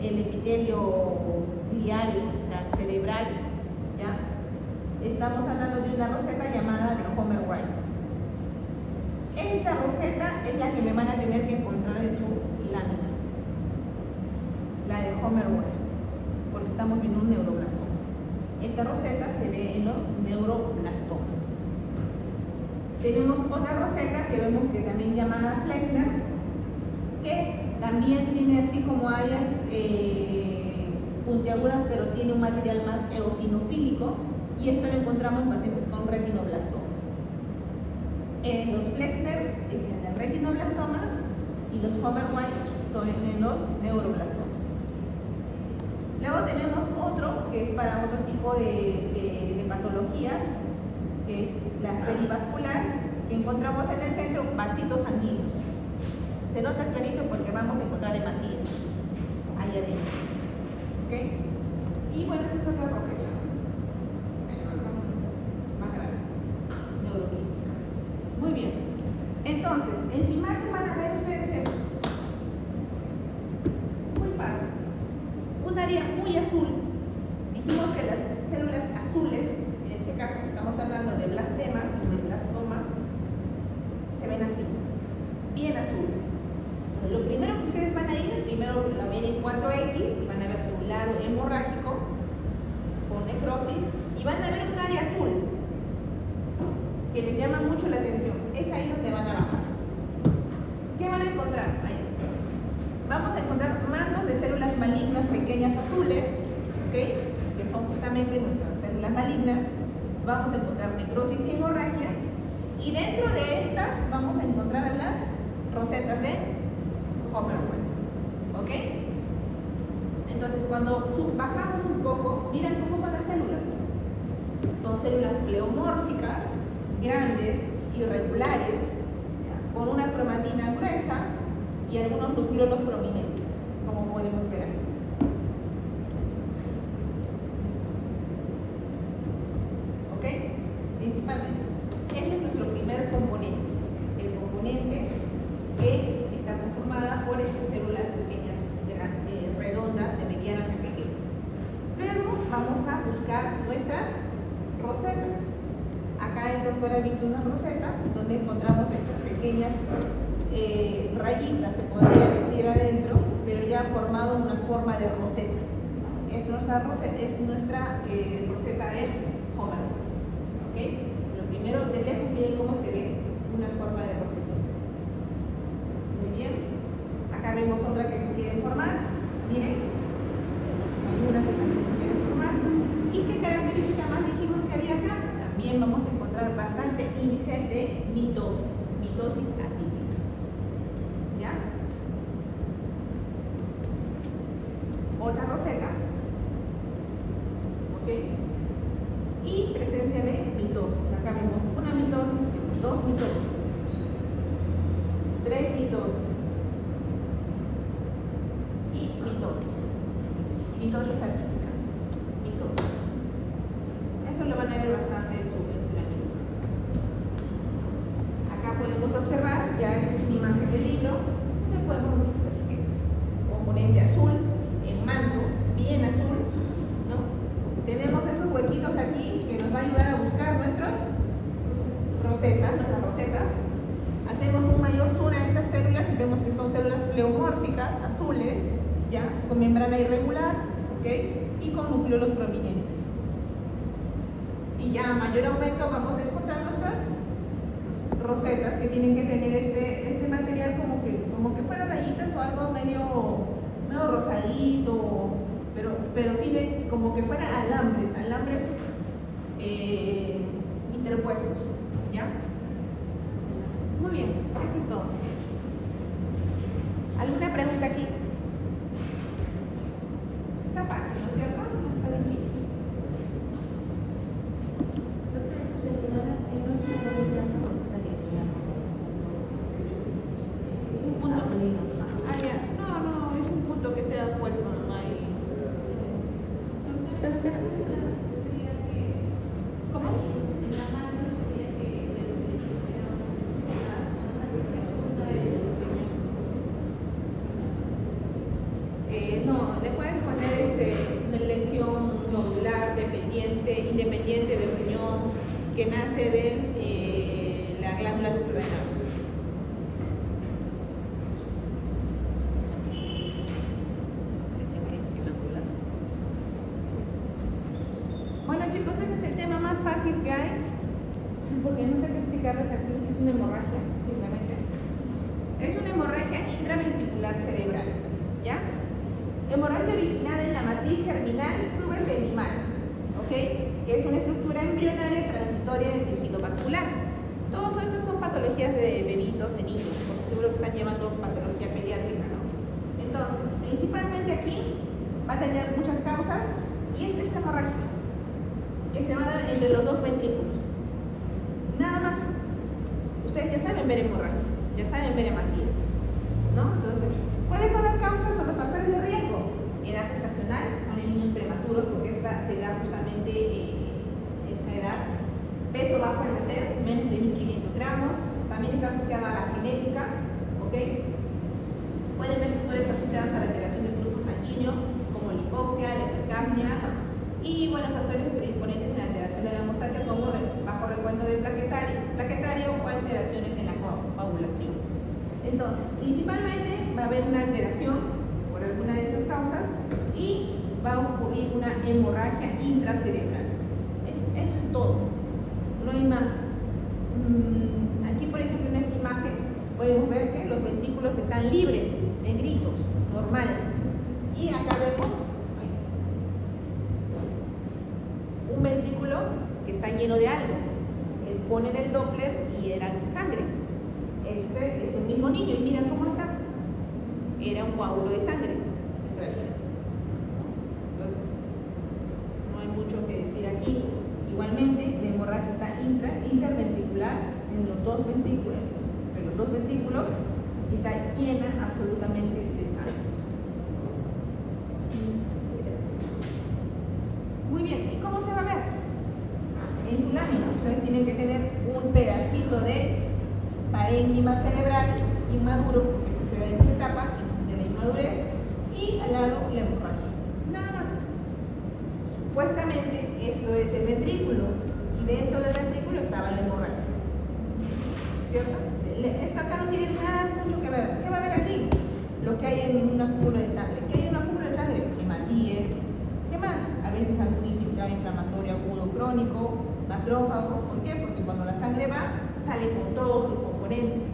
el epitelio glial, o sea, cerebral, ¿ya? Estamos hablando de una roseta llamada de Homer White. Esta roseta es la que me van a tener que encontrar en su lámina, la de Homer White, porque estamos viendo un neuroblastoma. Esta roseta se ve en los neuroblastomas. Tenemos otra roseta que vemos que también llamada Flexner, que también tiene así como áreas puntiagudas, pero tiene un material más eosinofílico, y esto lo encontramos en pacientes con retinoblastoma. Los Flexner es en el retinoblastoma y los Homer White son en los neuroblastomas. Luego tenemos otro que es para otro tipo de patología, que es la perivascular, que encontramos en el centro vasitos sanguíneos. Se nota clarito porque vamos a encontrar hematías ahí adentro. ¿Ok? Y bueno, esta es otra roseta. Más grande. Neuroquística. Muy bien. Entonces, en su imagen van a ver ustedes esto. Muy fácil. Un área muy azul. Dijimos que las células azules, en este caso estamos hablando de blastemas y de blastoma, se ven así, bien azules. Entonces, lo primero que ustedes van a ir, primero la ven en 4X y van a ver su lado hemorrágico con necrosis y van a ver un área azul que les llama mucho la atención. Es ahí donde van a bajar. ¿Qué van a encontrar? Ahí. Vamos a encontrar mandos de células malignas pequeñas azules, ¿ok? Que son justamente nuestras células malignas. Vamos a encontrar necrosis y hemorragia, y dentro de estas vamos a encontrar las rosetas de Homer White, ¿ok? Entonces, cuando bajamos un poco, miren cómo son las células. Son células pleomórficas, grandes, irregulares, ¿ya? Con una cromatina gruesa y algunos nucleolos prominentes, como podemos ver aquí. ¿Ok? Principalmente. Ese es nuestro primer componente. El componente que está conformada por estas células pequeñas, redondas, de medianas a pequeñas. Luego vamos a buscar nuestras rosetas. Acá el doctor ha visto una roseta donde encontramos estas pequeñas rayitas, se podría decir, adentro, pero ya ha formado una forma de roseta. Es nuestra roseta de Homer. ¿Ok? Lo primero, de lejos, miren cómo se ve una forma de roseta. Muy bien. Acá vemos otra que se quiere formar. Miren, hay una que también se quiere formar. también vamos a encontrar bastante índice de mitosis atípica. ¿Ya? Otra roseta. ¿Ok? Y presencia de mitosis. Acá vemos una mitosis, dos mitosis, tres mitosis y mitosis atípicas. Mitosis. Eso lo van a ver bastante en su lámina. Acá podemos observar, ya es una imagen del libro, donde podemos ver que componente azul, en manto, bien azul, ¿no? Tenemos esos huequitos aquí que nos va a ayudar a buscar nuestras rosetas. Hacemos un mayor zoom a estas células y vemos que son células pleomórficas, azules, ya, con membrana irregular, ¿ok? Y con núcleos prominentes. Y ya a mayor aumento vamos a encontrar nuestras rosetas que tienen que tener este material como que fuera rayitas o algo medio rosadito, pero tiene como que fuera alambres interpuestos, ¿ya? Muy bien, eso es todo. ¿Alguna pregunta aquí? Está fácil, ¿no es cierto? No está difícil. Doctora, ¿esto es verdad? ¿En otra plaza o está que Un punto. Ah, ya. No, es un punto que se ha puesto, no hay. Doctora, ¿Cómo? en la mano sería que la utilización No, le puedes poner una lesión nodular independiente del riñón que nace de la glándula suprarrenal. Bueno chicos, ese es el tema más fácil que hay, porque no sé qué explicarles aquí. Es una hemorragia, simplemente. Es una hemorragia intraventricular cerebral, ¿ya? Hemorragia originada en la matriz germinal subepenimal, ¿ok? Que es una estructura embrionaria transitoria en el tejido vascular. Todos estos son patologías de bebitos, de niños, porque seguro que están llevando patología pediátrica, ¿no? Entonces, principalmente aquí va a tener muchas causas y es esta hemorragia que se va a dar entre los dos ventrículos. Nada más. Ustedes ya saben ver hemorragia, ya saben ver hematías, ¿no? Entonces, ¿cuáles son las causas o los factores de riesgo? Edad gestacional, son en niños prematuros, porque esta se da justamente esta edad. Peso bajo al nacer, menos de 1500 gramos. También está asociada a la genética, ¿ok? Pueden haber factores asociados a la alteración del flujo sanguíneo, como la hipoxia, la hipercapnia, y bueno, factores predisponentes en la alteración de la hemostasia, como bajo recuento de plaquetario o alteraciones en la coagulación. Entonces, principalmente va a haber una alteración por alguna de esas causas y va a ocurrir una hemorragia intracerebral. Eso es todo, no hay más. Aquí, por ejemplo, en esta imagen podemos ver que los ventrículos están libres, negritos, normal. Y acá vemos un ventrículo que está lleno de algo. Ponen el Doppler y era sangre. Este es el mismo niño y miren cómo está. Era un coágulo de sangre en realidad. Entonces, no hay mucho que decir aquí. Igualmente, la hemorragia está interventricular en los dos ventrículos, y está llena absolutamente de sangre. Muy bien, ¿y cómo se va a ver? En su lámina, ustedes tienen que tener un pedacito de parénquima cerebral inmaduro, porque esto se da en esa etapa de la inmadurez, y al lado la hemorragia. Nada más. Supuestamente esto es el ventrículo, y dentro del ventrículo estaba la hemorragia. ¿Cierto? Esto acá no tiene nada mucho que ver. ¿Qué va a haber aquí? Lo que hay en un acúmulo de sangre. ¿Qué hay en un acúmulo de sangre? Hematíes. ¿Qué más? A veces artritis inflamatorio agudo crónico, macrófago. ¿Por qué? Porque cuando la sangre va, sale con todos sus componentes.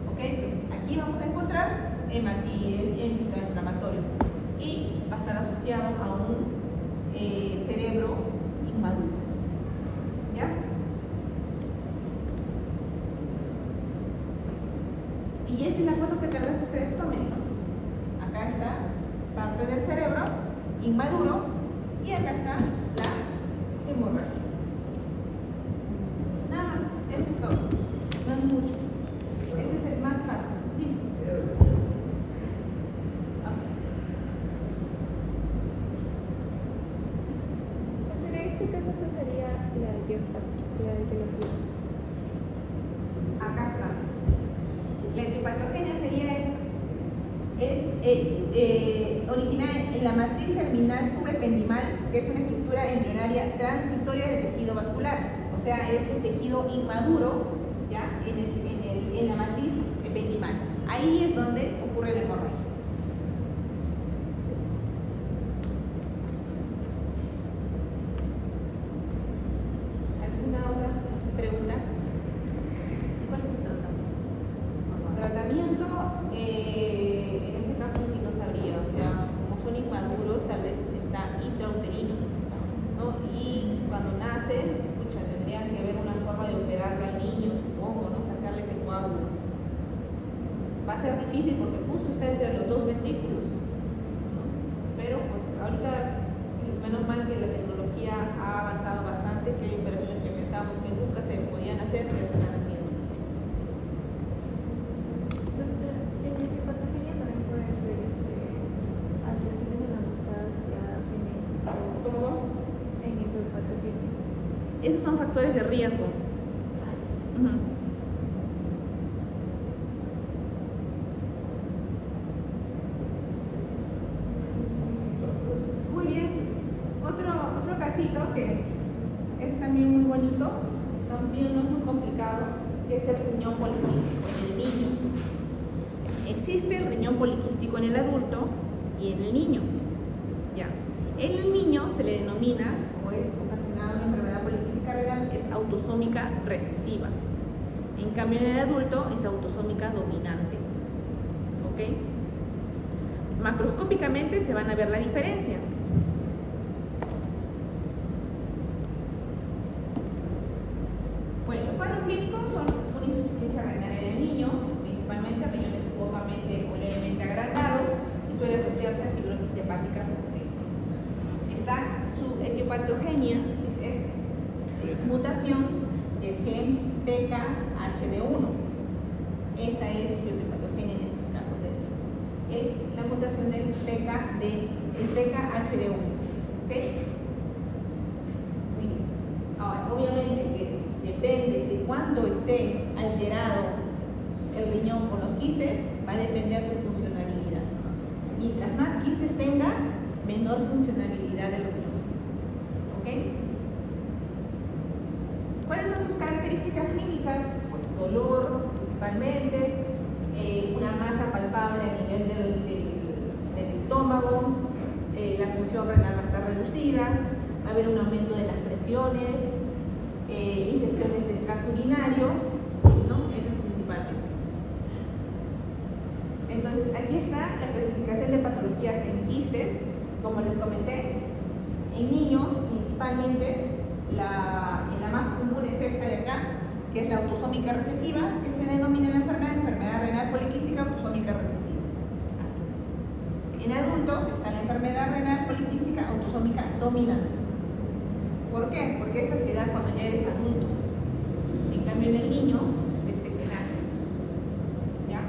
¿Ok? Entonces, aquí vamos a encontrar hematíes, inflamatorio. Y va a estar asociado a un cerebro inmaduro. ¿Ya? Y esa es la foto que tal vez ustedes tomen, ¿no? Acá está parte del cerebro inmaduro y acá está la hemorragia. Nada más, eso es todo. No es mucho. Ese es el más fácil. Dime. En este caso pasaría la etiología. Acá está. La etiopatogenia sería esta. Es originada en la matriz germinal subependimal, que es una estructura embrionaria transitoria del tejido vascular. O sea, es un tejido inmaduro, ¿ya? En la matriz ependimal. Ahí es donde ocurre la hemorragia. ¿Alguna otra pregunta? ¿Cuál es el tratamiento? Tratamiento, en este caso sí no sabría, o sea, como son inmaduros, tal vez está intrauterino, ¿no? Y cuando nace, escucha, tendrían que haber una forma de operarlo al niño, supongo, ¿no? Sacarle ese coágulo. Va a ser difícil porque justo está entre los dos ventrículos, ¿no? Pero pues ahorita, menos mal que la tecnología ha avanzado bastante, que hay operaciones que pensamos que nunca se podían hacer, que se están haciendo. Doctora, en la etiopatogenia también puede ser alteraciones en la mostaza genética. ¿Cómo? En etiopatogenia. Esos son factores de riesgo. Ujú. Muy bien. Otro casito que es también muy bonito, también no es muy complicado, que es el riñón poliquístico en el niño. Existe el riñón poliquístico en el adulto y en el niño. Ya. En el niño se le denomina, como es ocasionada una enfermedad poliquística renal, es autosómica recesiva. En cambio, en el adulto es autosómica dominante. ¿Ok? Macroscópicamente se van a ver la diferencia. Bueno, los cuadros clínicos son una insuficiencia renal en el niño, principalmente riñones sumamente o levemente agrandados, y suele asociarse a fibrosis hepática congénita. Está su etiopatogenia, es esta, mutación del gen PKHD1. Esa es su etiopatogenia en estos casos del niño. Es la mutación del PKHD1. ¿Ok? Muy bien. Ahora, obviamente que depende de cuándo esté alterado el riñón con los quistes, va a depender su funcionalidad. Mientras más quistes tenga, menor funcionalidad del riñón. ¿Ok? ¿Cuáles son sus características clínicas? Pues dolor, principalmente, una masa palpable a nivel del estómago, la función renal va a estar reducida, va a haber un aumento de las presiones, infecciones del tracto urinario, ¿no? Eso es principalmente. Entonces, aquí está la clasificación de patologías en quistes, como les comenté. En niños, principalmente, la más común es esta de acá, que es la autosómica recesiva, que se denomina la enfermedad renal poliquística autosómica recesiva. Así. En adultos está la enfermedad renal poliquística autosómica dominante. ¿Por qué? Porque esta se da cuando ya eres adulto. En cambio, en el niño, desde que nace. ¿Ya?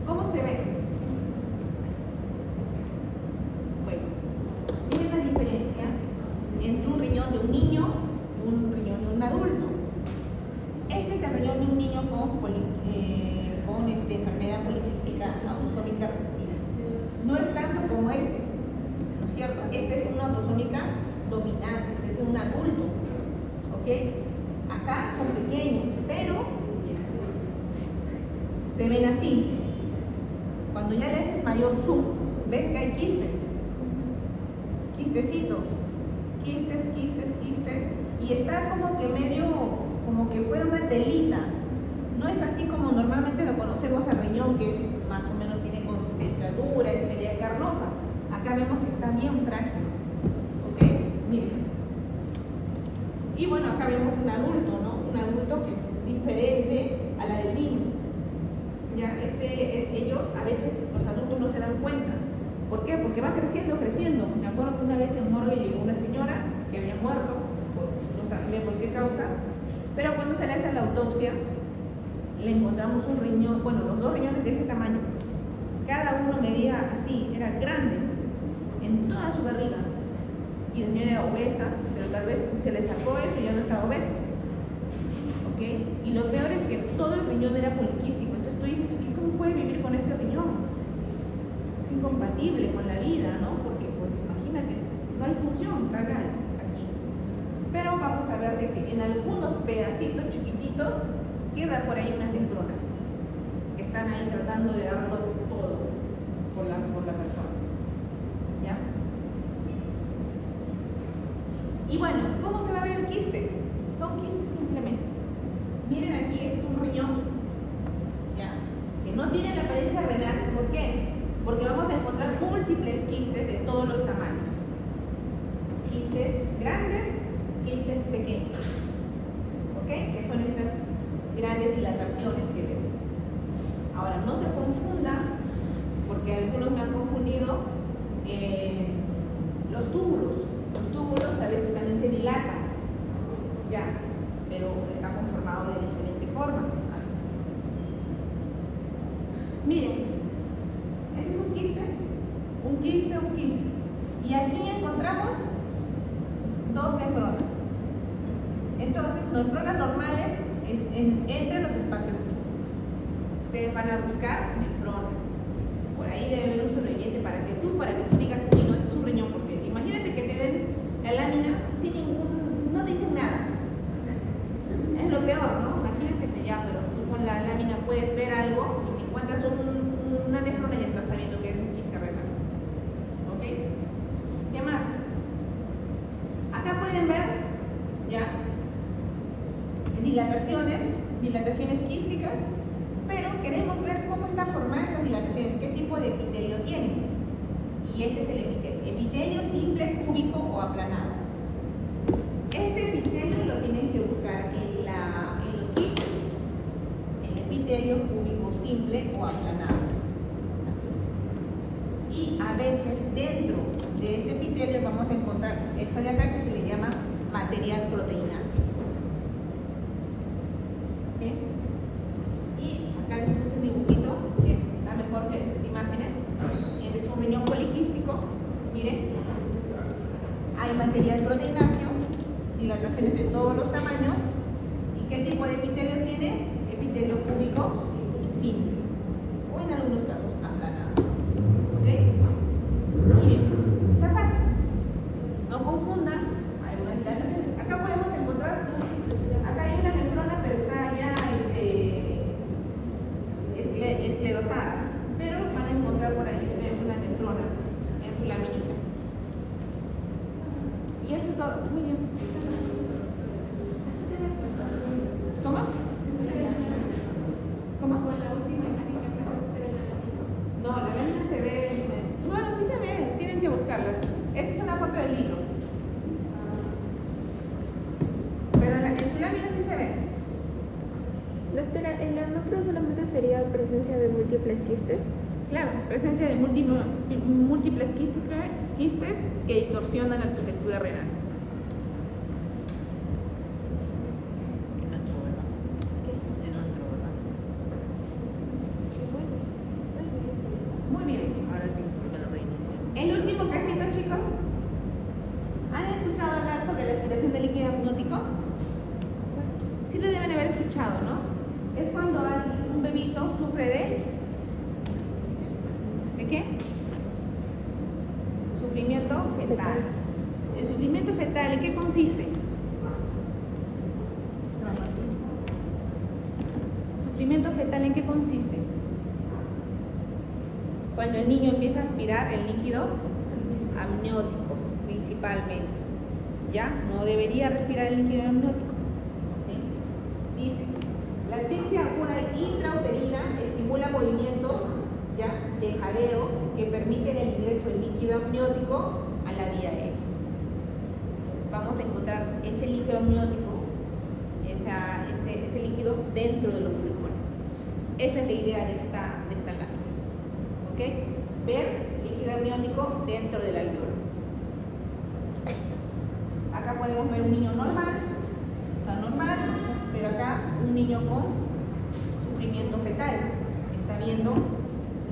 ¿Cómo se ve? Bueno, tiene una diferencia entre un riñón de un niño y un riñón de un adulto. Este es el riñón de un niño con enfermedad poliquística autosómica recesiva. No es tanto como este, ¿no es cierto? Este es una autosómica dominante, este es de un adulto. ¿Ok? Acá son pequeños, pero se ven así. Cuando ya le haces mayor zoom, ves que hay quistes, quistecitos, quistes, y está como que medio, como que fuera una telita. No es así como normalmente lo conocemos al riñón, que es más o menos tiene consistencia dura, es media carnosa. Acá vemos que está bien frágil. ¿Ok? Miren. Y bueno, acá vemos un adulto, ¿no? un adulto que es diferente a la del niño. Ya, ellos a veces, los adultos no se dan cuenta. ¿Por qué? Porque va creciendo, creciendo. Me acuerdo que una vez en morgue llegó una señora que había muerto, no sabemos qué causa, pero cuando se le hace la autopsia, le encontramos un riñón, bueno, los dos riñones de ese tamaño. Cada uno medía así, era grande, en toda su barriga. Y la señora era obesa, pero tal vez se le sacó eso y ya no estaba obesa. ¿Ok? Y lo peor es que todo el riñón era poliquístico. Entonces tú dices, ¿cómo puede vivir con este riñón? Es incompatible con la vida, ¿no? Porque, pues, imagínate, no hay función renal aquí. Pero vamos a ver de que en algunos pedacitos chiquititos quedan por ahí unas nefronas que están ahí tratando de darlo todo por la persona. ¿Ya? Y bueno, ¿cómo se va a ver el quiste? Son quistes simplemente. Miren aquí, este es un riñón, ¿ya? Que no tiene la apariencia renal. ¿Por qué? Porque vamos a encontrar múltiples quistes de todos los tamaños. Quistes grandes, quistes pequeños. ¿Ok? Que son estas grandes dilataciones que vemos. Ahora, no se confunda, porque algunos me han confundido, los túbulos. Los túbulos a veces también se dilatan, ya, pero están conformados de diferente forma. Miren, este es un quiste, un quiste, un quiste. Y aquí encontramos dos nefronas. Entonces, nefronas normales es entre los espacios quísticos. Ustedes van a buscar nefronas. Por ahí debe haber un sobreviviente para que tú digas, uy, no, este es un riñón, porque imagínate que te den la lámina sin no dicen nada. Es lo peor, ¿no? Imagínate que ya, pero tú con la lámina puedes ver algo y si encuentras una nefrona ya estás sabiendo que es un quiste renal. ¿Ok? ¿Qué más? Acá pueden ver, ya, dilataciones quísticas, pero queremos ver cómo están formadas estas dilataciones, qué tipo de epitelio tienen. Y este es el epitelio simple, cúbico o aplanado. Ese epitelio lo tienen que buscar en los quistes, el epitelio cúbico simple o aplanado. Aquí. Y a veces dentro de este epitelio vamos a encontrar esto de acá que se le llama material proteináceo. ¿Okay? Y acá les puse un dibujito que está mejor que esas imágenes. Este es un riñón poliquístico. Miren, hay material proteináceo, dilataciones de todos los tamaños. ¿Y qué tipo de epitelio tiene? Epitelio cúbico simple, o en algunos casos aplanado. ¿Ok? Muy bien, está fácil. No confundan, hay unas dilataciones. Acá podemos encontrar, acá hay una nefrona, pero está ya esclerosada. Pero van a encontrar por ahí ustedes una nefrona en su laminita. Y eso es todo. Muy bien. ¿Cómo? ¿Cómo? Con la última imagen que puedes se ve la lámina. No, la lámina se ve. Bueno, sí se ve, tienen que buscarla. Esta es una foto del libro. Pero en su lámina sí se ve. Doctora, ¿en la macro solamente sería presencia de múltiples quistes? Claro, presencia de múltiples quistes que distorsionan la arquitectura renal. Muy bien. Ahora sí, porque lo reinicié. El último casito, chicos. ¿Han escuchado hablar sobre la aspiración de líquido amniótico? Sí lo deben haber escuchado, ¿no? Es cuando un bebito sufre ¿de qué? Sufrimiento fetal. El sufrimiento fetal, ¿en qué consiste? ¿Sufrimiento fetal en qué consiste? Cuando el niño empieza a aspirar el líquido amniótico, principalmente. ¿Ya? No debería respirar el líquido amniótico. ¿Sí? Dice, la asfixia aguda intrauterina estimula movimientos, ¿ya?, de jadeo que permiten el ingreso del líquido amniótico a la vía aérea. Entonces, vamos a encontrar ese líquido amniótico, esa líquido dentro de los pulmones. Esa es la idea de esta lámina. ¿Ok? Ver líquido amniótico dentro del alveolo. Acá podemos ver un niño normal, está normal, pero acá un niño con sufrimiento fetal. Está viendo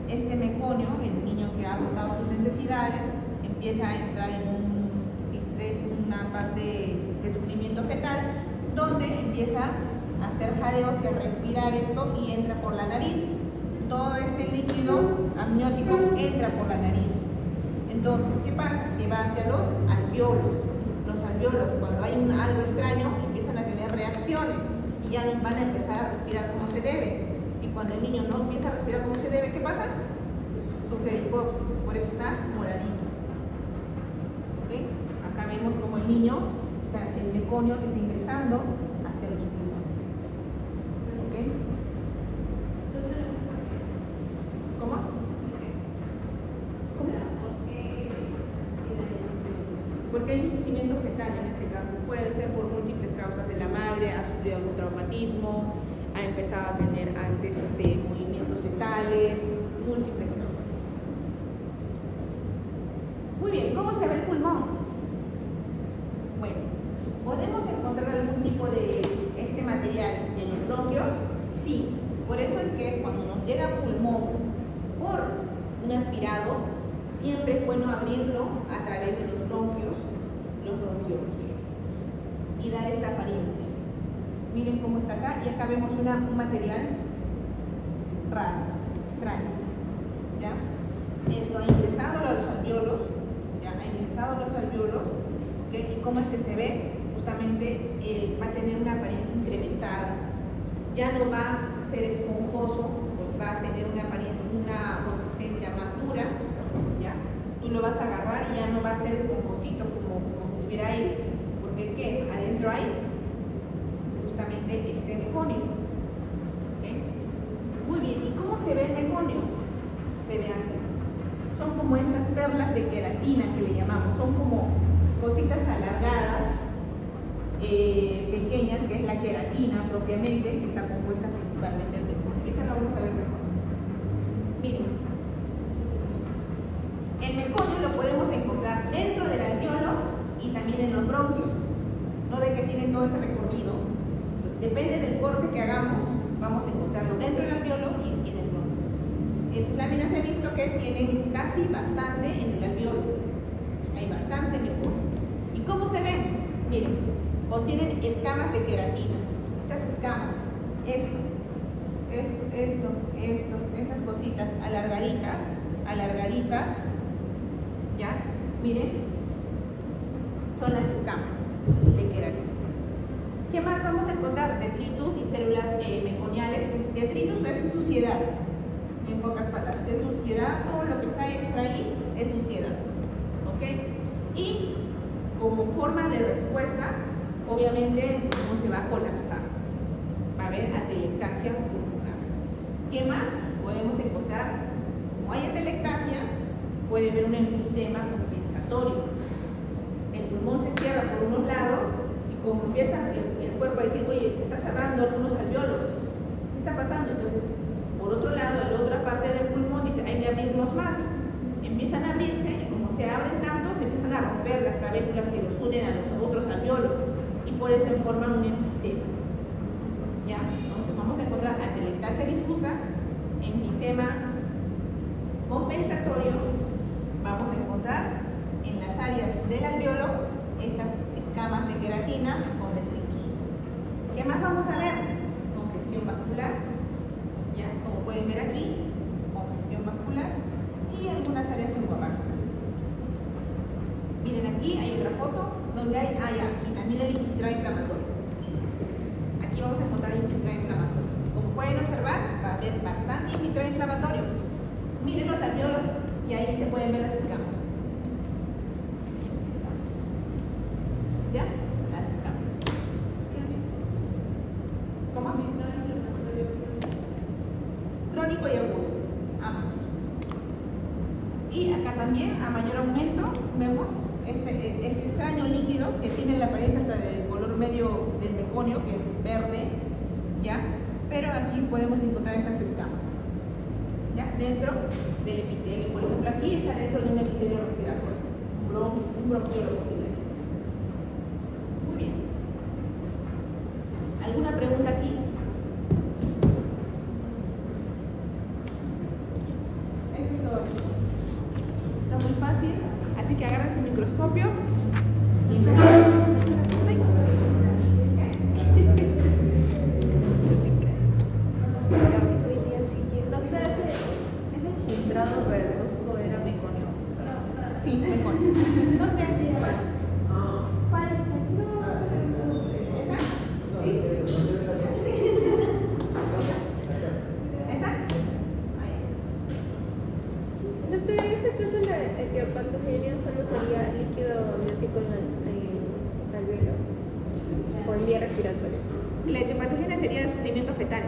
este meconio, el niño que ha agotado sus necesidades, empieza a entrar en un estrés, una parte de sufrimiento fetal, donde empieza a hacer jadeos y a respirar esto y entra por la nariz. Todo este líquido amniótico entra por la nariz. Entonces, ¿qué pasa? Que va hacia los alveolos. Los alveolos, cuando hay algo extraño, empiezan a tener reacciones y ya no van a empezar a respirar como se debe. Y cuando el niño no empieza a respirar como se debe, ¿qué pasa? Sufre de hipoxia, por eso está moradito. ¿Okay? Acá vemos como el niño, el meconio está ingresando hacia los pulmones. ¿Okay? ¿Cómo? Porque hay un sufrimiento fetal en este caso. Puede ser por múltiples causas de la madre, ha sufrido algún traumatismo, ha empezado a tener antes movimientos fetales, múltiples causas. Muy bien, ¿cómo se ve el pulmón? Bueno, ¿podemos encontrar algún tipo de este material en los bronquios? Sí, por eso es que cuando nos llega pulmón por un aspirado, siempre es bueno abrirlo a través de los bronquiolos, y dar esta apariencia. Miren cómo está acá, y acá vemos un material raro, extraño. ¿Ya? Esto ha ingresado a los alveolos, ¿ya? Ha ingresado a los alveolos, ¿okay? Y cómo es que se ve, justamente va a tener una apariencia incrementada. Ya no va a ser esponjoso, pues va a tener una consistencia más dura, ¿ya? Tú lo vas a agarrar y ya no va a ser esponjosito como si tuviera aire, porque ¿qué? Adentro hay justamente este meconio. ¿Okay? Muy bien, ¿y cómo se ve el meconio? Se ve así. Son como estas perlas de queratina que le llamamos, son como cositas alargadas, pequeñas, que es la queratina propiamente, que está compuesta principalmente del meconio. Ahorita lo vamos a ver mejor. Miren, el meconio lo podemos encontrar dentro del alveolo y también en los bronquios. No ve que tiene todo ese recorrido. Pues depende del corte que hagamos, vamos a encontrarlo dentro del alveolo y en el bronquio. En sus láminas he visto que tienen casi bastante en el alveolo. Hay bastante meconio. ¿Y cómo se ve? Miren, contienen escamas de queratina. Estas escamas, estas cositas alargaditas, ¿ya? Miren, son las escamas de queratina. ¿Qué más vamos a encontrar? Detritus y células meconiales. Detritus es suciedad, en pocas palabras, es suciedad, todo lo que está extra ahí es suciedad. ¿Ok? Y como forma de respuesta, obviamente no se va a colapsar, va a haber atelectasia pulmonar. ¿Qué más podemos encontrar? Como hay atelectasia, puede haber un enfisema compensatorio. El pulmón se cierra por unos lados y como empieza el cuerpo a decir, oye, se está cerrando algunos alveolos, ¿qué está pasando? Entonces, por otro lado, la otra parte del pulmón dice, hay que abrirlos más. Empiezan a abrirse y como se abren tanto, se empiezan a romper las trabéculas que los unen a los otros alveolos y por eso forman un enfisema. ¿Ya? Entonces vamos a encontrar atelectasia difusa, enfisema compensatorio, vamos a encontrar en las áreas del alveolo estas escamas de queratina con detritus. ¿Qué más vamos a ver? Congestión vascular, ¿ya? Como pueden ver aquí, congestión vascular y algunas áreas hemorrágicas. Miren, aquí hay otra foto donde hay aquí también el intrainflamatorio. Aquí vamos a encontrar el intrainflamatorio. Como pueden observar, va a haber bastante intrainflamatorio. Miren los alveolos y ahí se pueden ver las escamas. ¿Ya? Las escamas. ¿Cómo? Crónico y agudo, ambos. Y acá también, a mayor aumento, vemos este extraño líquido que tiene la apariencia hasta del color medio del meconio, que es verde, ¿ya? Pero aquí podemos encontrar estas escamas, ¿ya? Dentro del epitelio. Por ejemplo, aquí está dentro de un epitelio respiratorio, un bronquiolo ciliar. Muy bien. ¿Alguna pregunta aquí? Eso es todo. Está muy fácil, así que agarren su microscopio y empezamos. Doctora, ese filtrado verduzco era meconio. Sí, meconio. ¿Dónde hay? ¿Cuál es? ¿Esta? ¿Sí? ¿Esta? Ahí. Doctora, en ese caso la etiopatogenia solo sería líquido amniótico en alveolo o en vía respiratoria. La etiopatogenia sería de sufrimiento fetal.